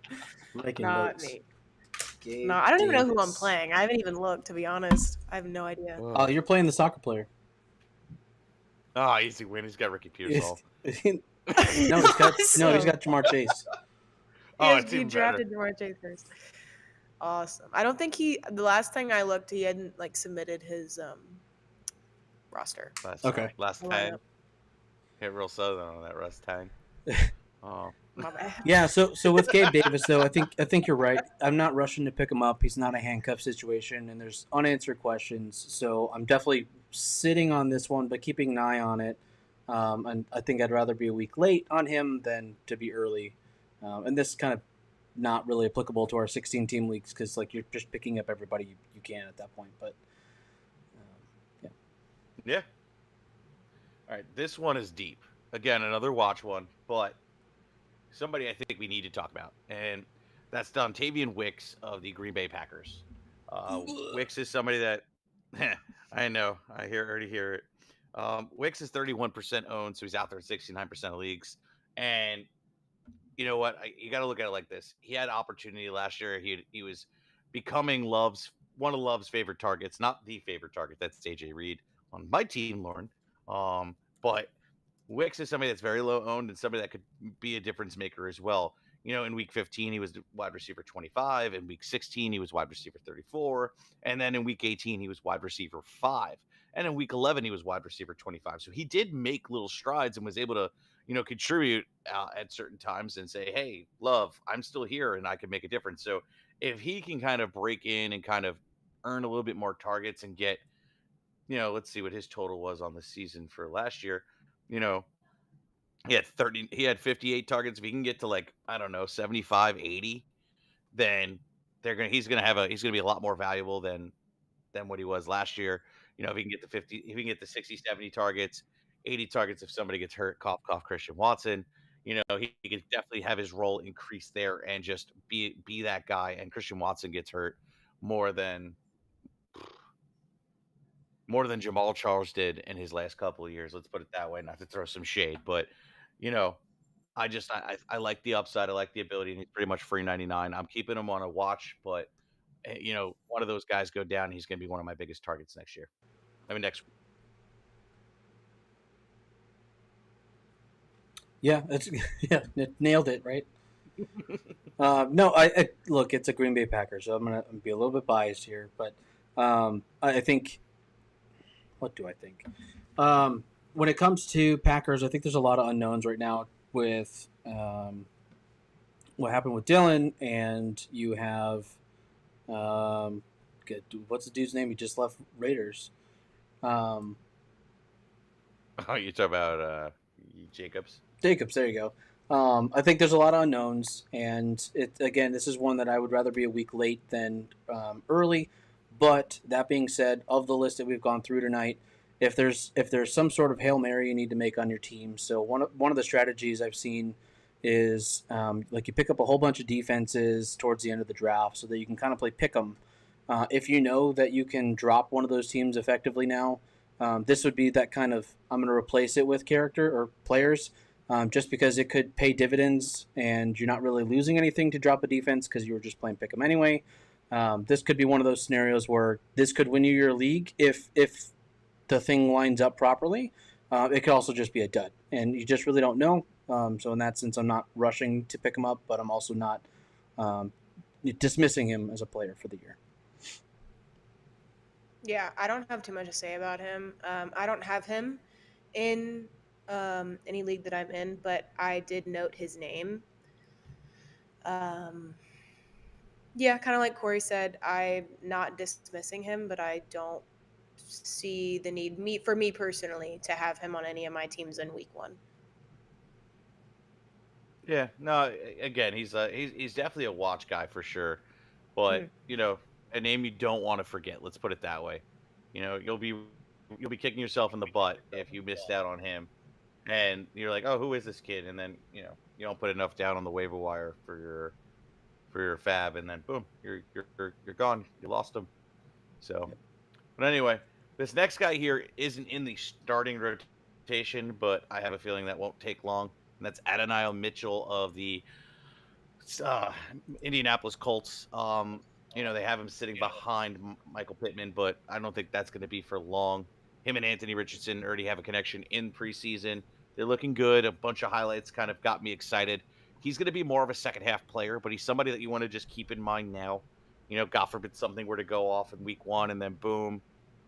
C: Making
A: not
C: notes.
A: me.
C: Gabe
A: No, I don't even know who I'm
C: Davis.
A: playing. I haven't even looked, to be honest. I have no idea.
C: Oh, you're playing the soccer player.
B: Easy win. He's got Ricky Pearsall.
C: No, he's got Jamar Chase.
B: It's
A: He
B: even
A: drafted Jamar Chase first. Awesome. I don't think the last time I looked, he hadn't submitted his roster.
C: Okay.
B: Last
A: Hold
B: tang.
A: up.
B: Hit real southern on that Russ tang. Oh.
A: My bad.
C: Yeah, so with Gabe Davis though, I think you're right. I'm not rushing to pick him up. He's not a handcuff situation, and there's unanswered questions. So I'm definitely sitting on this one, but keeping an eye on it. And I think I'd rather be a week late on him than to be early. And this is kind of not really applicable to our 16-team leagues because you're just picking up everybody you can at that point. But yeah.
B: Yeah. All right. This one is deep. Again, another watch one, but somebody I think we need to talk about, and that's Dontavian Wicks of the Green Bay Packers. Wicks is somebody that I know. I already hear it. Wicks is 31% owned, so he's out there in 69% of leagues. And you know what? You got to look at it like this. He had opportunity last year. He was becoming one of Love's favorite targets, not the favorite target. That's AJ Reed on my team, Lauren. But Wicks is somebody that's very low owned and somebody that could be a difference maker as well. In week 15, he was wide receiver 25. In week 16, he was wide receiver 34. And then in week 18, he was wide receiver 5. And in week 11, he was wide receiver 25. So he did make little strides and was able to, contribute at certain times and say, hey, Love, I'm still here and I can make a difference. So if he can kind of break in and kind of earn a little bit more targets and get, let's see what his total was on the season for last year. He had 58 targets. If he can get to like, I don't know, 75, 80, then he's gonna be a lot more valuable than what he was last year. If he can get to 50, if he can get to 60, 70 targets, 80 targets if somebody gets hurt, cough Christian Watson. He could definitely have his role increase there and just be that guy. And Christian Watson gets hurt more than Jamal Charles did in his last couple of years. Let's put it that way. Not to throw some shade, but you know, I like the upside. I like the ability, and he's pretty much free 99. I'm keeping him on a watch, but one of those guys go down, he's going to be one of my biggest targets next year. I mean, next week.
C: Yeah, nailed it, right? No, I look, it's a Green Bay Packers, so I'm gonna be a little bit biased here, but I think. What do I think? When it comes to Packers, I think there's a lot of unknowns right now with what happened with Dylan, and you have what's the dude's name? He just left Raiders.
B: Oh, you talk about Jacobs?
C: Jacobs, there you go. I think there's a lot of unknowns, and this is one that I would rather be a week late than early. But that being said, of the list that we've gone through tonight, if there's some sort of Hail Mary you need to make on your team, so one of the strategies I've seen is you pick up a whole bunch of defenses towards the end of the draft so that you can kind of play pick 'em. If you know that you can drop one of those teams effectively now, this would be that kind of I'm going to replace it with character or players. Just because it could pay dividends and you're not really losing anything to drop a defense because you were just playing pick 'em anyway. This could be one of those scenarios where this could win you your league if the thing lines up properly. It could also just be a dud, and you just really don't know. So in that sense, I'm not rushing to pick him up, but I'm also not dismissing him as a player for the year.
A: Yeah, I don't have too much to say about him. I don't have him in any league that I'm in, but I did note his name. Yeah, kind of like Corey said, I'm not dismissing him, but I don't see the need for me personally to have him on any of my teams in week 1.
B: Yeah, no. Again, he's definitely a watch guy for sure, but a name you don't want to forget. Let's put it that way. You'll be kicking yourself in the butt if you missed out on him, and you're like, oh, who is this kid? And then you don't put enough down on the waiver wire for your fab, and then boom, you're gone. You lost him. So, but anyway, this next guy here isn't in the starting rotation, but I have a feeling that won't take long. And that's Adonai Mitchell of the Indianapolis Colts. They have him sitting behind Michael Pittman, but I don't think that's going to be for long. Him and Anthony Richardson already have a connection in preseason. They're looking good. A bunch of highlights kind of got me excited. He's going to be more of a second half player, but he's somebody that you want to just keep in mind now. God forbid something were to go off in week 1 and then boom,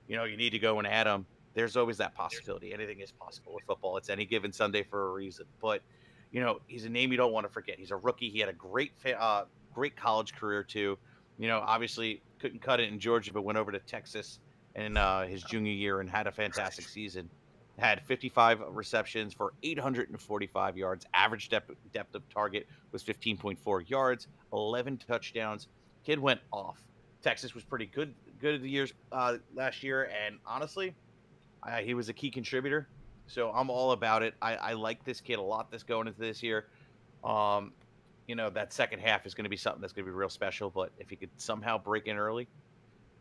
B: you need to go and add him. There's always that possibility. Anything is possible with football. It's any given Sunday for a reason. But, he's a name you don't want to forget. He's a rookie. He had a great college career too. Obviously couldn't cut it in Georgia, but went over to Texas in his junior year and had a fantastic season. Had 55 receptions for 845 yards. Average depth of target was 15.4 yards, 11 touchdowns. Kid went off. Texas was pretty good the years last year, and honestly, he was a key contributor. So I'm all about it. I like this kid a lot. This going into this year. That second half is going to be something that's going to be real special. But if he could somehow break in early,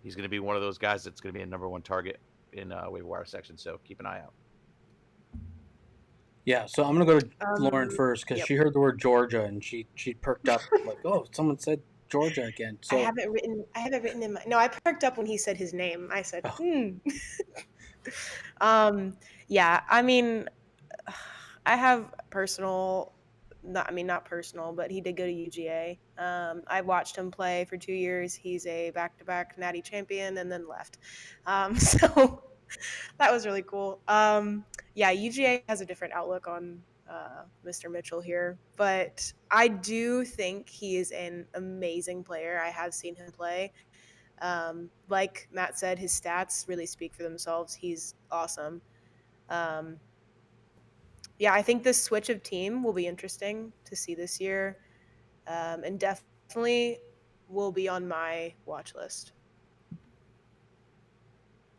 B: he's going to be one of those guys that's going to be a number 1 target. in waiver wire section. So keep an eye out.
C: Yeah, so I'm gonna go to Lauren
A: Um,
C: first because
A: yep.
C: she heard the word Georgia and she perked up like, oh, someone said Georgia again.
A: I
C: So
A: haven't written. I haven't written in my. No, I perked up when he said his name. I said,
C: oh,
A: um, yeah. I mean, I have personal. Not personal, but he did go to UGA. I watched him play for 2 years. He's a back-to-back Natty champion, and then left. So that was really cool. Yeah, UGA has a different outlook on Mr. Mitchell here, but I do think he is an amazing player. I have seen him play. Like Matt said, his stats really speak for themselves. He's awesome. Um, yeah, I think this switch of team will be interesting to see this year, and definitely will be on my watch list.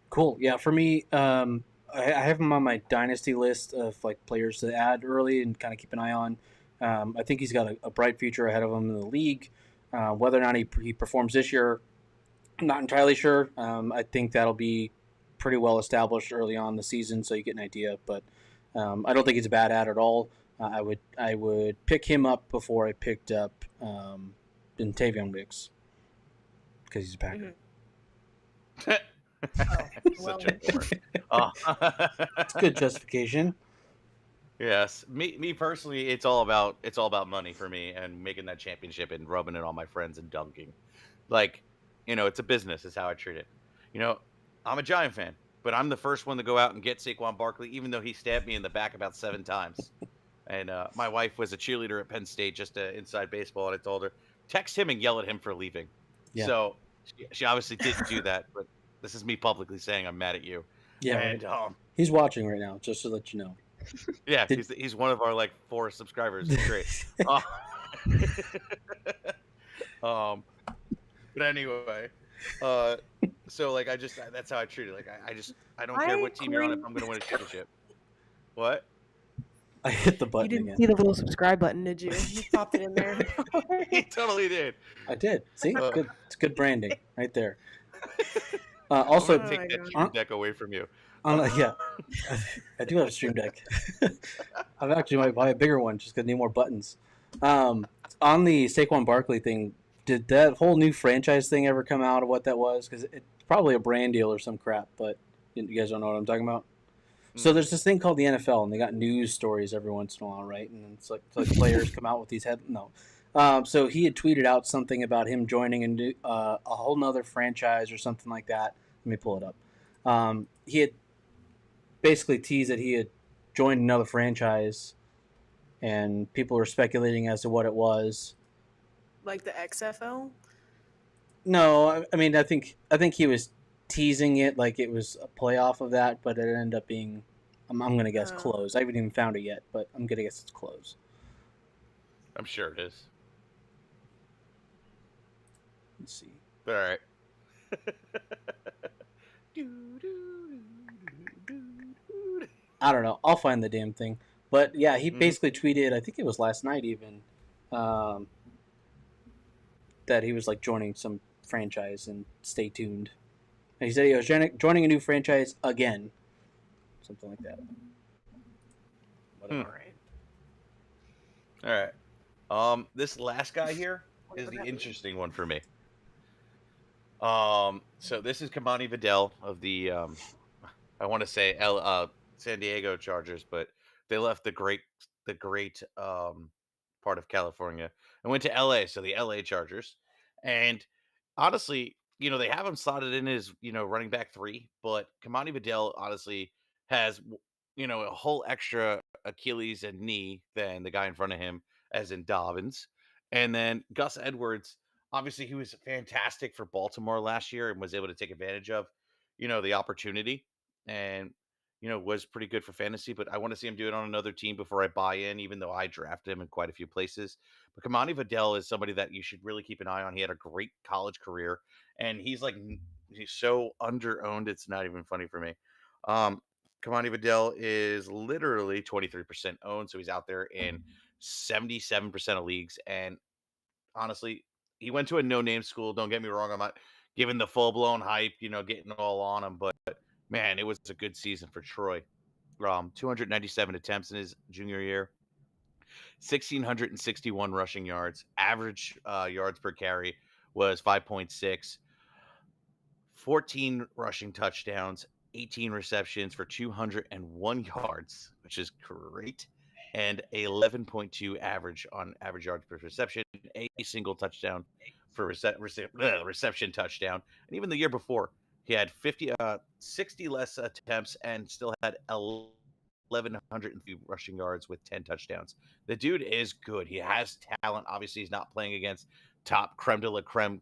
C: cool. Yeah, for me, I have him on my dynasty list of like players to add early and kind of keep an eye on. I think he's got a bright future ahead of him in the league. Whether or not he performs this year, I'm not entirely sure. I think that'll be pretty well established early on in the season, so you get an idea. But I don't think he's a bad ad at all. I would pick him up before I picked up Tavion Wicks because he's a Packer.
A: Mm-hmm. Oh, well,
B: Such a boomer. Uh,
C: It's good justification.
B: yes, me personally, it's all about money for me and making that championship and rubbing it on my friends and dunking. Like, it's a business. Is how I treat it. You know, I'm a Giant fan, but I'm the first one to go out and get Saquon Barkley, even though he stabbed me in the back about 7 times. And my wife was a cheerleader at Penn State, just inside baseball, and I told her text him and yell at him for leaving.
C: Yeah,
B: So she obviously didn't do that, but this is me publicly saying I'm mad at you.
C: yeah, right.
B: And
C: He's watching right now, just to let you know.
B: yeah,
C: Did,
B: he's one of our like 4 subscribers. It's great. Uh, um, but anyway, uh, so like that's how I treat it. Like I don't care
A: hi,
B: what team you're on if
A: Corey.
B: I'm going to win a championship. What?
C: I hit the
A: You
C: button
A: didn't
C: again.
A: see the little subscribe button, did you? You popped it in there.
B: He totally did.
C: I did. See,
B: Uh,
C: good. It's good branding right there.
B: I'm
C: Also,
B: gonna
A: Oh
B: take
A: my
B: that
A: god.
B: stream deck away from you.
C: yeah, I do have a Stream Deck. I actually might buy a bigger one just because I need more buttons. On the Saquon Barkley thing, did that whole new franchise thing ever come out of what that was? Because it's probably a brand deal or some crap, but you guys don't know what I'm talking about. So
B: Mm.
C: there's this thing called the NFL, and they got news stories every once in a while, right? And it's like players come out with these head no. So he had tweeted out something about him joining a whole nother franchise or something like that. Let me pull it up. He had basically teased that he had joined another franchise, and people were speculating as to what it was.
A: Like the XFL?
C: No, I mean I think he was teasing it like it was a playoff of that, but it ended up being I'm gonna guess
A: Oh.
C: close. I haven't even found it yet, but I'm gonna guess it's close.
B: I'm sure it is.
C: Let's see.
B: But all right.
C: I don't know. I'll find the damn thing. But yeah, he
B: Mhm.
C: basically tweeted. I think it was last night even um, that he was like joining some franchise and stay tuned. And he said he was joining a new franchise again, something like that.
B: Hmm.
C: Whatever.
B: All right. This last guy here is
A: Whatever
B: the
A: that means.
B: interesting one for me. So this is Kamani Vidal of the I want to say San Diego Chargers, but they left the great part of California and went to LA, so the LA Chargers. And honestly, they have him slotted in as, running back 3, but Kamani Vidal honestly has a whole extra Achilles and knee than the guy in front of him, as in Dobbins. And then Gus Edwards, obviously he was fantastic for Baltimore last year and was able to take advantage of, the opportunity, and was pretty good for fantasy, but I want to see him do it on another team before I buy in, even though I drafted him in quite a few places. But Kamani Vidal is somebody that you should really keep an eye on. He had a great college career, and he's so under owned, it's not even funny for me. Um, Kamani Vidal is literally 23% owned, so he's out there in 77% of leagues. And honestly, he went to a no name school. Don't get me wrong, I'm not giving the full blown hype, getting all on him, but man, it was a good season for Troy. 297 attempts in his junior year, 1,661 rushing yards. Average yards per carry was 5.6. 14 rushing touchdowns, 18 receptions for 201 yards, which is great, and 11.2 average yards per reception, a single touchdown for reception touchdown. And even the year before, he had 60 less attempts and still had 1,103 rushing yards with 10 touchdowns. The dude is good. He has talent. Obviously, he's not playing against top creme de la creme,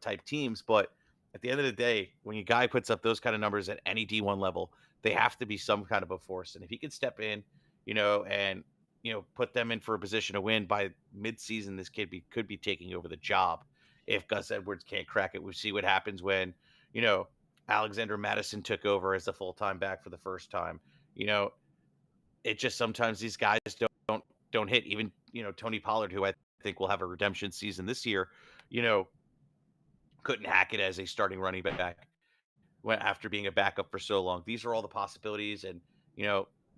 B: type teams, but at the end of the day, when a guy puts up those kind of numbers at any D1 level, they have to be some kind of a force. And if he can step in, and put them in for a position to win by midseason, this kid could be taking over the job. If Gus Edwards can't crack it, we see what happens when Alexander Madison took over as a full-time back for the first time. It just sometimes these guys don't hit. Even Tony Pollard, who I think will have a redemption season this year, couldn't hack it as a starting running back after being a backup for so long. These are all the possibilities. And,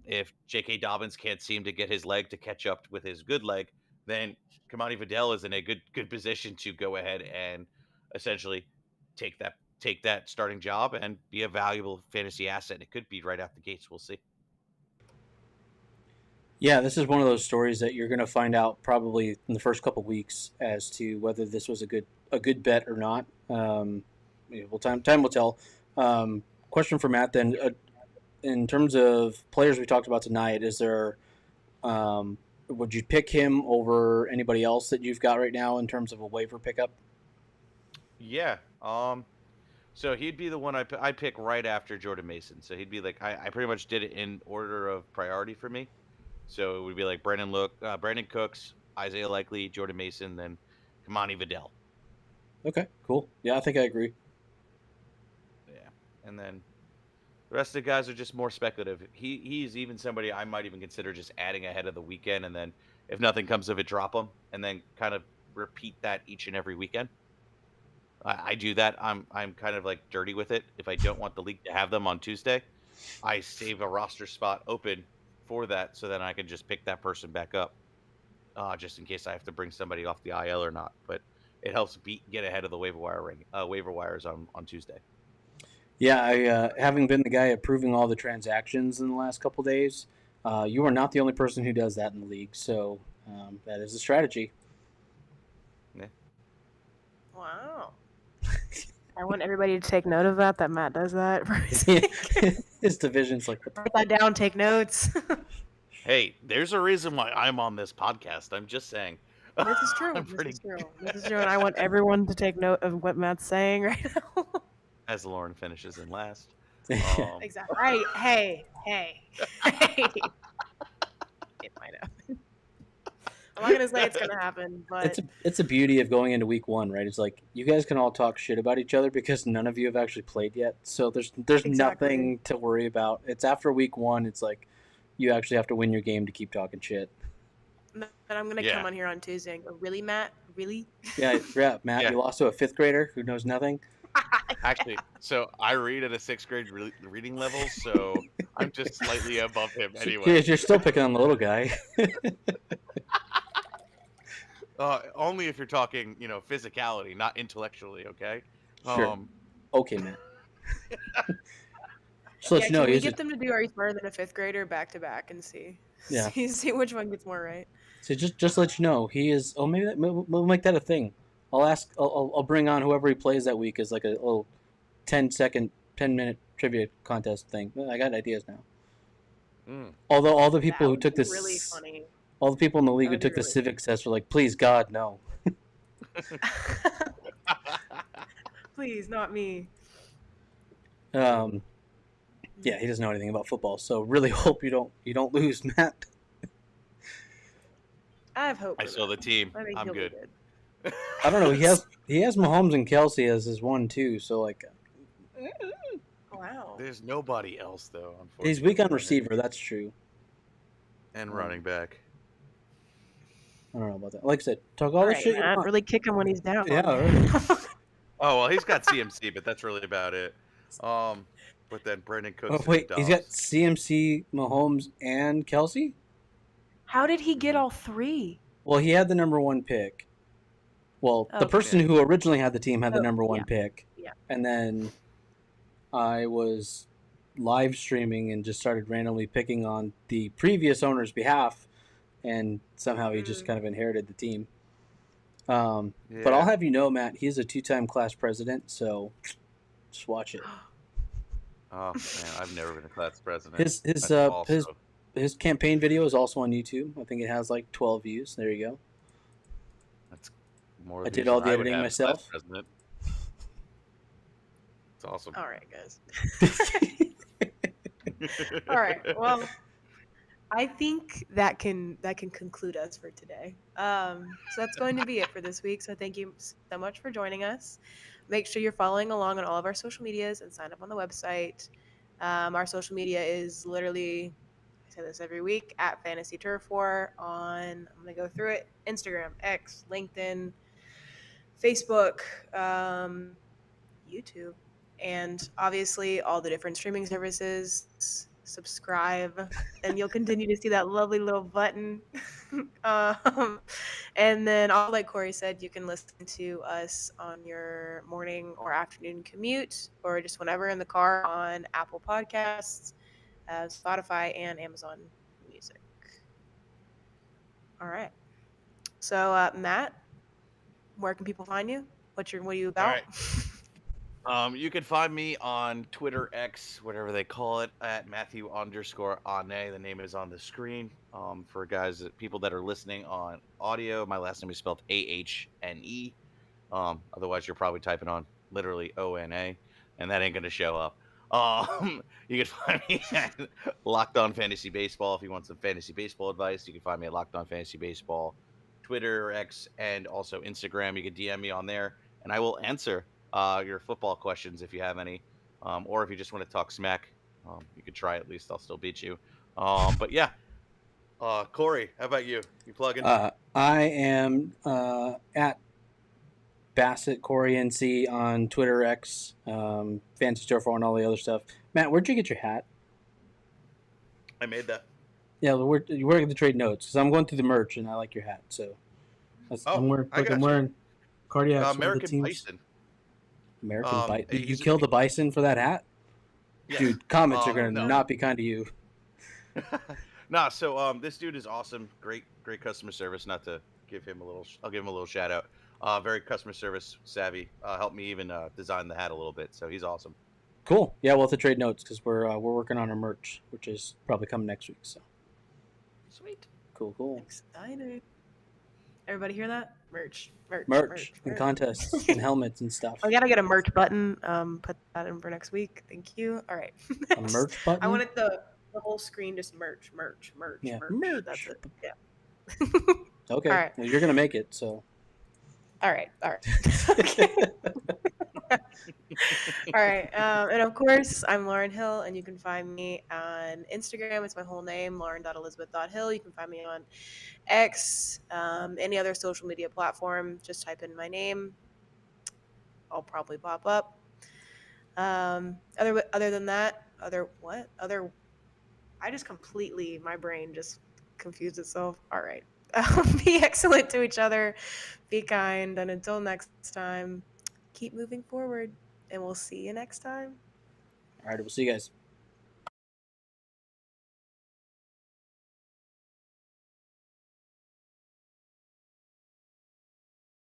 B: if J.K. Dobbins can't seem to get his leg to catch up with his good leg, then Kamani Vidal is in a good position to go ahead and essentially take that starting job and be a valuable fantasy asset. It could be right out the gates. We'll see.
C: Yeah, this is one of those stories that you're going to find out probably in the first couple weeks as to whether this was a good bet or not. Time will tell. Question for Matt then. In terms of players we talked about tonight, is there would you pick him over anybody else that you've got right now in terms of a waiver pickup?
B: Yeah. So he'd be the one I pick right after Jordan Mason. So he'd be like I pretty much did it in order of priority for me. So it would be like Brandon Cooks, Isaiah Likely, Jordan Mason, then Kamani Vidal.
C: Okay, cool. Yeah, I think I agree.
B: Yeah, and then the rest of the guys are just more speculative. He's even somebody I might even consider just adding ahead of the weekend, and then if nothing comes of it, drop him, and then kind of repeat that each and every weekend. I do that. I'm kind of like dirty with it. If I don't want the league to have them on Tuesday, I save a roster spot open for that, so then I can just pick that person back up, just in case I have to bring somebody off the IL or not. But it helps get ahead of the waiver wires on Tuesday.
C: Yeah, I having been the guy approving all the transactions in the last couple days, you are not the only person who does that in the league. So that is a strategy.
B: Yeah.
A: Wow. I want everybody to take note of that Matt does that.
C: His division's like,
A: write that down, take notes.
B: Hey, there's a reason why I'm on this podcast. I'm just saying.
A: This is true. This is true. And I want everyone to take note of what Matt's saying right now.
B: As Lauren finishes in last.
A: Exactly. Right. Hey. It might happen. I'm not gonna say it's gonna happen, but
C: it's a beauty of going into week one, right? It's like you guys can all talk shit about each other because none of you have actually played yet. So there's
A: Exactly.
C: nothing to worry about. It's after week one. It's like you actually have to win your game to keep talking shit.
A: And I'm gonna come on here on Tuesday and go, really, Matt? Really?
C: Yeah, Matt.
B: Yeah.
C: You lost to a fifth grader who knows nothing.
B: Actually, so I read at a 6th grade reading level, so I'm just slightly above him anyway.
C: You're still picking on the little guy.
B: Only if you're talking, physicality, not intellectually. Okay.
C: Sure. Okay, man. So let you know,
A: can we get them to do Are You Smarter Than a Fifth Grader back to back and see?
C: Yeah.
A: See which one gets more right.
C: So just let you know, he is. Oh, maybe we'll make that a thing. I'll bring on whoever he plays that week as like a little 10-minute trivia contest thing. I got ideas now. Although all the people who took this
A: really funny.
C: All the people in the league who
A: That would
C: took
A: be
C: the
A: really
C: civics test were like, please, God, no.
A: Please, not me.
C: Yeah, he doesn't know anything about football, so really hope you don't lose, Matt.
A: I have hope.
B: I saw the team.
A: I think
B: I'm
A: he'll be
B: good.
C: I don't know. He has Mahomes and Kelsey as his 1-2, so like.
A: Wow.
B: There's nobody else though. Unfortunately,
C: He's weak on receiver. That's true.
B: And running back.
C: I don't know about that. Like I said, talk all the shit you want.
A: Really kick him when he's down.
C: Yeah. Right.
B: Oh well, he's got CMC, but that's really about it. but then Brandon Cooks.
C: Oh,
B: is
C: wait, he's got
B: Dobbs.
C: CMC, Mahomes, and Kelsey?
A: How did he get
B: Mhm.
A: all three?
C: Well, he had the number one pick. Well, the
A: Okay.
C: person who originally had the team had the
A: Oh,
C: number one
A: yeah.
C: pick.
A: Yeah.
C: And then I was live streaming and just started randomly picking on the previous owner's behalf, and somehow he just kind of inherited the team. But I'll have you know, Matt, he's a 2-time class president, so just watch it.
B: Oh man, I've never been a class president.
C: His
B: That's also
C: his campaign video is also on YouTube. I think it has like 12 views. There you go.
B: that's more
C: I
B: views
C: did all
B: than
C: the
B: I would
C: editing
B: have as class
C: myself.
B: president. It's awesome.
A: All right, guys. All right. Well, I think that can conclude us for today. So that's going to be it for this week. So thank you so much for joining us. Make sure you're following along on all of our social medias and sign up on the website. Our social media is literally, I say this every week, at Fantasy Turf War on, I'm going to go through it, Instagram, X, LinkedIn, Facebook, YouTube, and obviously all the different streaming services. Subscribe, and you'll continue to see that lovely little button. And then, all like Corey said, you can listen to us on your morning or afternoon commute, or just whenever in the car on Apple Podcasts, Spotify, and Amazon Music. All right. So, Matt, where can people find you? What are you about?
B: All right. You can find me on Twitter, X, whatever they call it, at Matthew_Ane. The name is on the screen. For people that are listening on audio, my last name is spelled Ahne. Otherwise, you're probably typing on literally ONA, and that ain't gonna show up. You can find me at Locked On Fantasy Baseball if you want some fantasy baseball advice. You can find me at Locked On Fantasy Baseball, Twitter, X, and also Instagram. You can DM me on there, and I will answer your football questions if you have any, or if you just want to talk smack. You could try at least. I'll still beat you. But yeah, Corey, how about you? You plugging?
C: I am at Bassett Corey NC on Twitter, X, Fantasy Turf War, and all the other stuff. Matt, where'd you get your hat?
B: I made that.
C: Yeah, we're going to trade notes because I'm going through the merch and I like your hat. So I'm wearing,
B: I got
C: I'm
B: you.
C: wearing Cardiacs.
B: American Bison.
C: American Bison. Did you
B: he's
C: kill the bison for that hat?
B: Yeah.
C: Dude, comments are going to
B: no.
C: not be kind to you.
B: Nah, so this dude is awesome. Great customer service. Not to give him I'll give him a little shout out. Very customer service savvy. Helped me even design the hat a little bit. So he's awesome.
C: Cool. Yeah, we'll have to trade notes because we're working on our merch, which is probably coming next week. So
A: Sweet.
C: cool.
A: Excited. Everybody hear that? Merch.
C: And contests and helmets and stuff.
A: I gotta get a merch button. Put that in for next week. Thank you. All right.
C: A merch button?
A: I wanted the whole screen just merch.
C: Yeah,
A: merch. That's it. Yeah.
C: Okay.
A: All right.
C: Well, you're gonna make it. So.
A: All right. Okay. All right. And of course, I'm Lauren Hill, and you can find me on Instagram. It's my whole name, lauren.elizabeth.hill. You can find me on X, any other social media platform. Just type in my name. I'll probably pop up. Other than that, I just completely, my brain just confused itself. All right. Be excellent to each other. Be kind. And until next time, keep moving forward. And we'll see you next time.
C: All right. We'll see you guys.